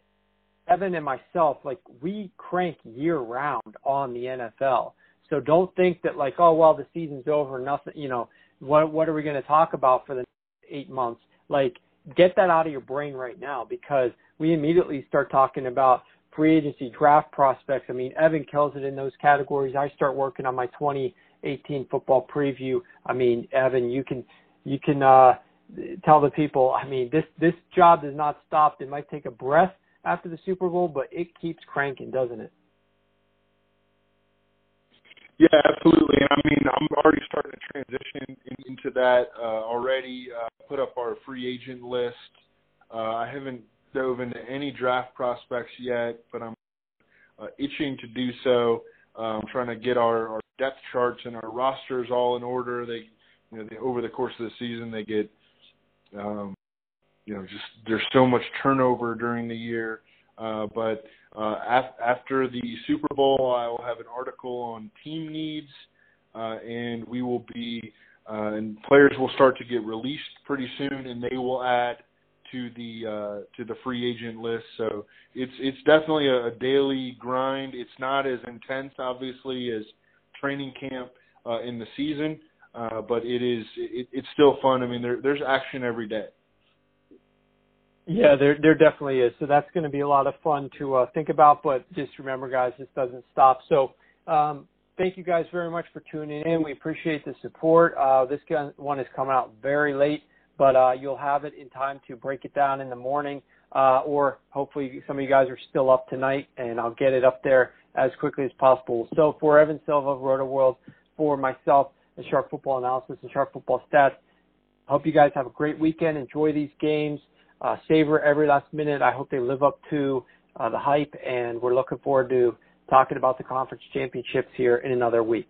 Evan and myself, like, we crank year-round on the NFL. So don't think that, like, oh, well, the season's over, nothing, you know, what are we going to talk about for the next 8 months? Like, get that out of your brain right now, because we immediately start talking about free agency, draft prospects. I mean, Evan kills it in those categories. I start working on my 2018 football preview. I mean, Evan, you can tell the people, I mean, this job does not stop. It might take a breath after the Super Bowl, but it keeps cranking, doesn't it? Yeah, absolutely. And I mean, I'm already starting to transition into that already. Put up our free agent list. I haven't dove into any draft prospects yet, but I'm itching to do so. I'm trying to get our depth charts and our rosters all in order. They over the course of the season, they get, just there's so much turnover during the year. But after the Super Bowl, I will have an article on team needs, and we will be, and players will start to get released pretty soon, and they will add to the free agent list. So it's definitely a daily grind. It's not as intense, obviously, as training camp in the season, but it's still fun. I mean, there's action every day. Yeah, there definitely is. So that's going to be a lot of fun to think about. But just remember, guys, this doesn't stop. So thank you guys very much for tuning in. We appreciate the support. This one is coming out very late, but you'll have it in time to break it down in the morning, or hopefully some of you guys are still up tonight, and I'll get it up there as quickly as possible. So for Evan Silva of RotoWorld, for myself, and Sharp Football Analysis and Sharp Football Stats, I hope you guys have a great weekend. Enjoy these games. Savor every last minute. I hope they live up to the hype, and we're looking forward to talking about the conference championships here in another week.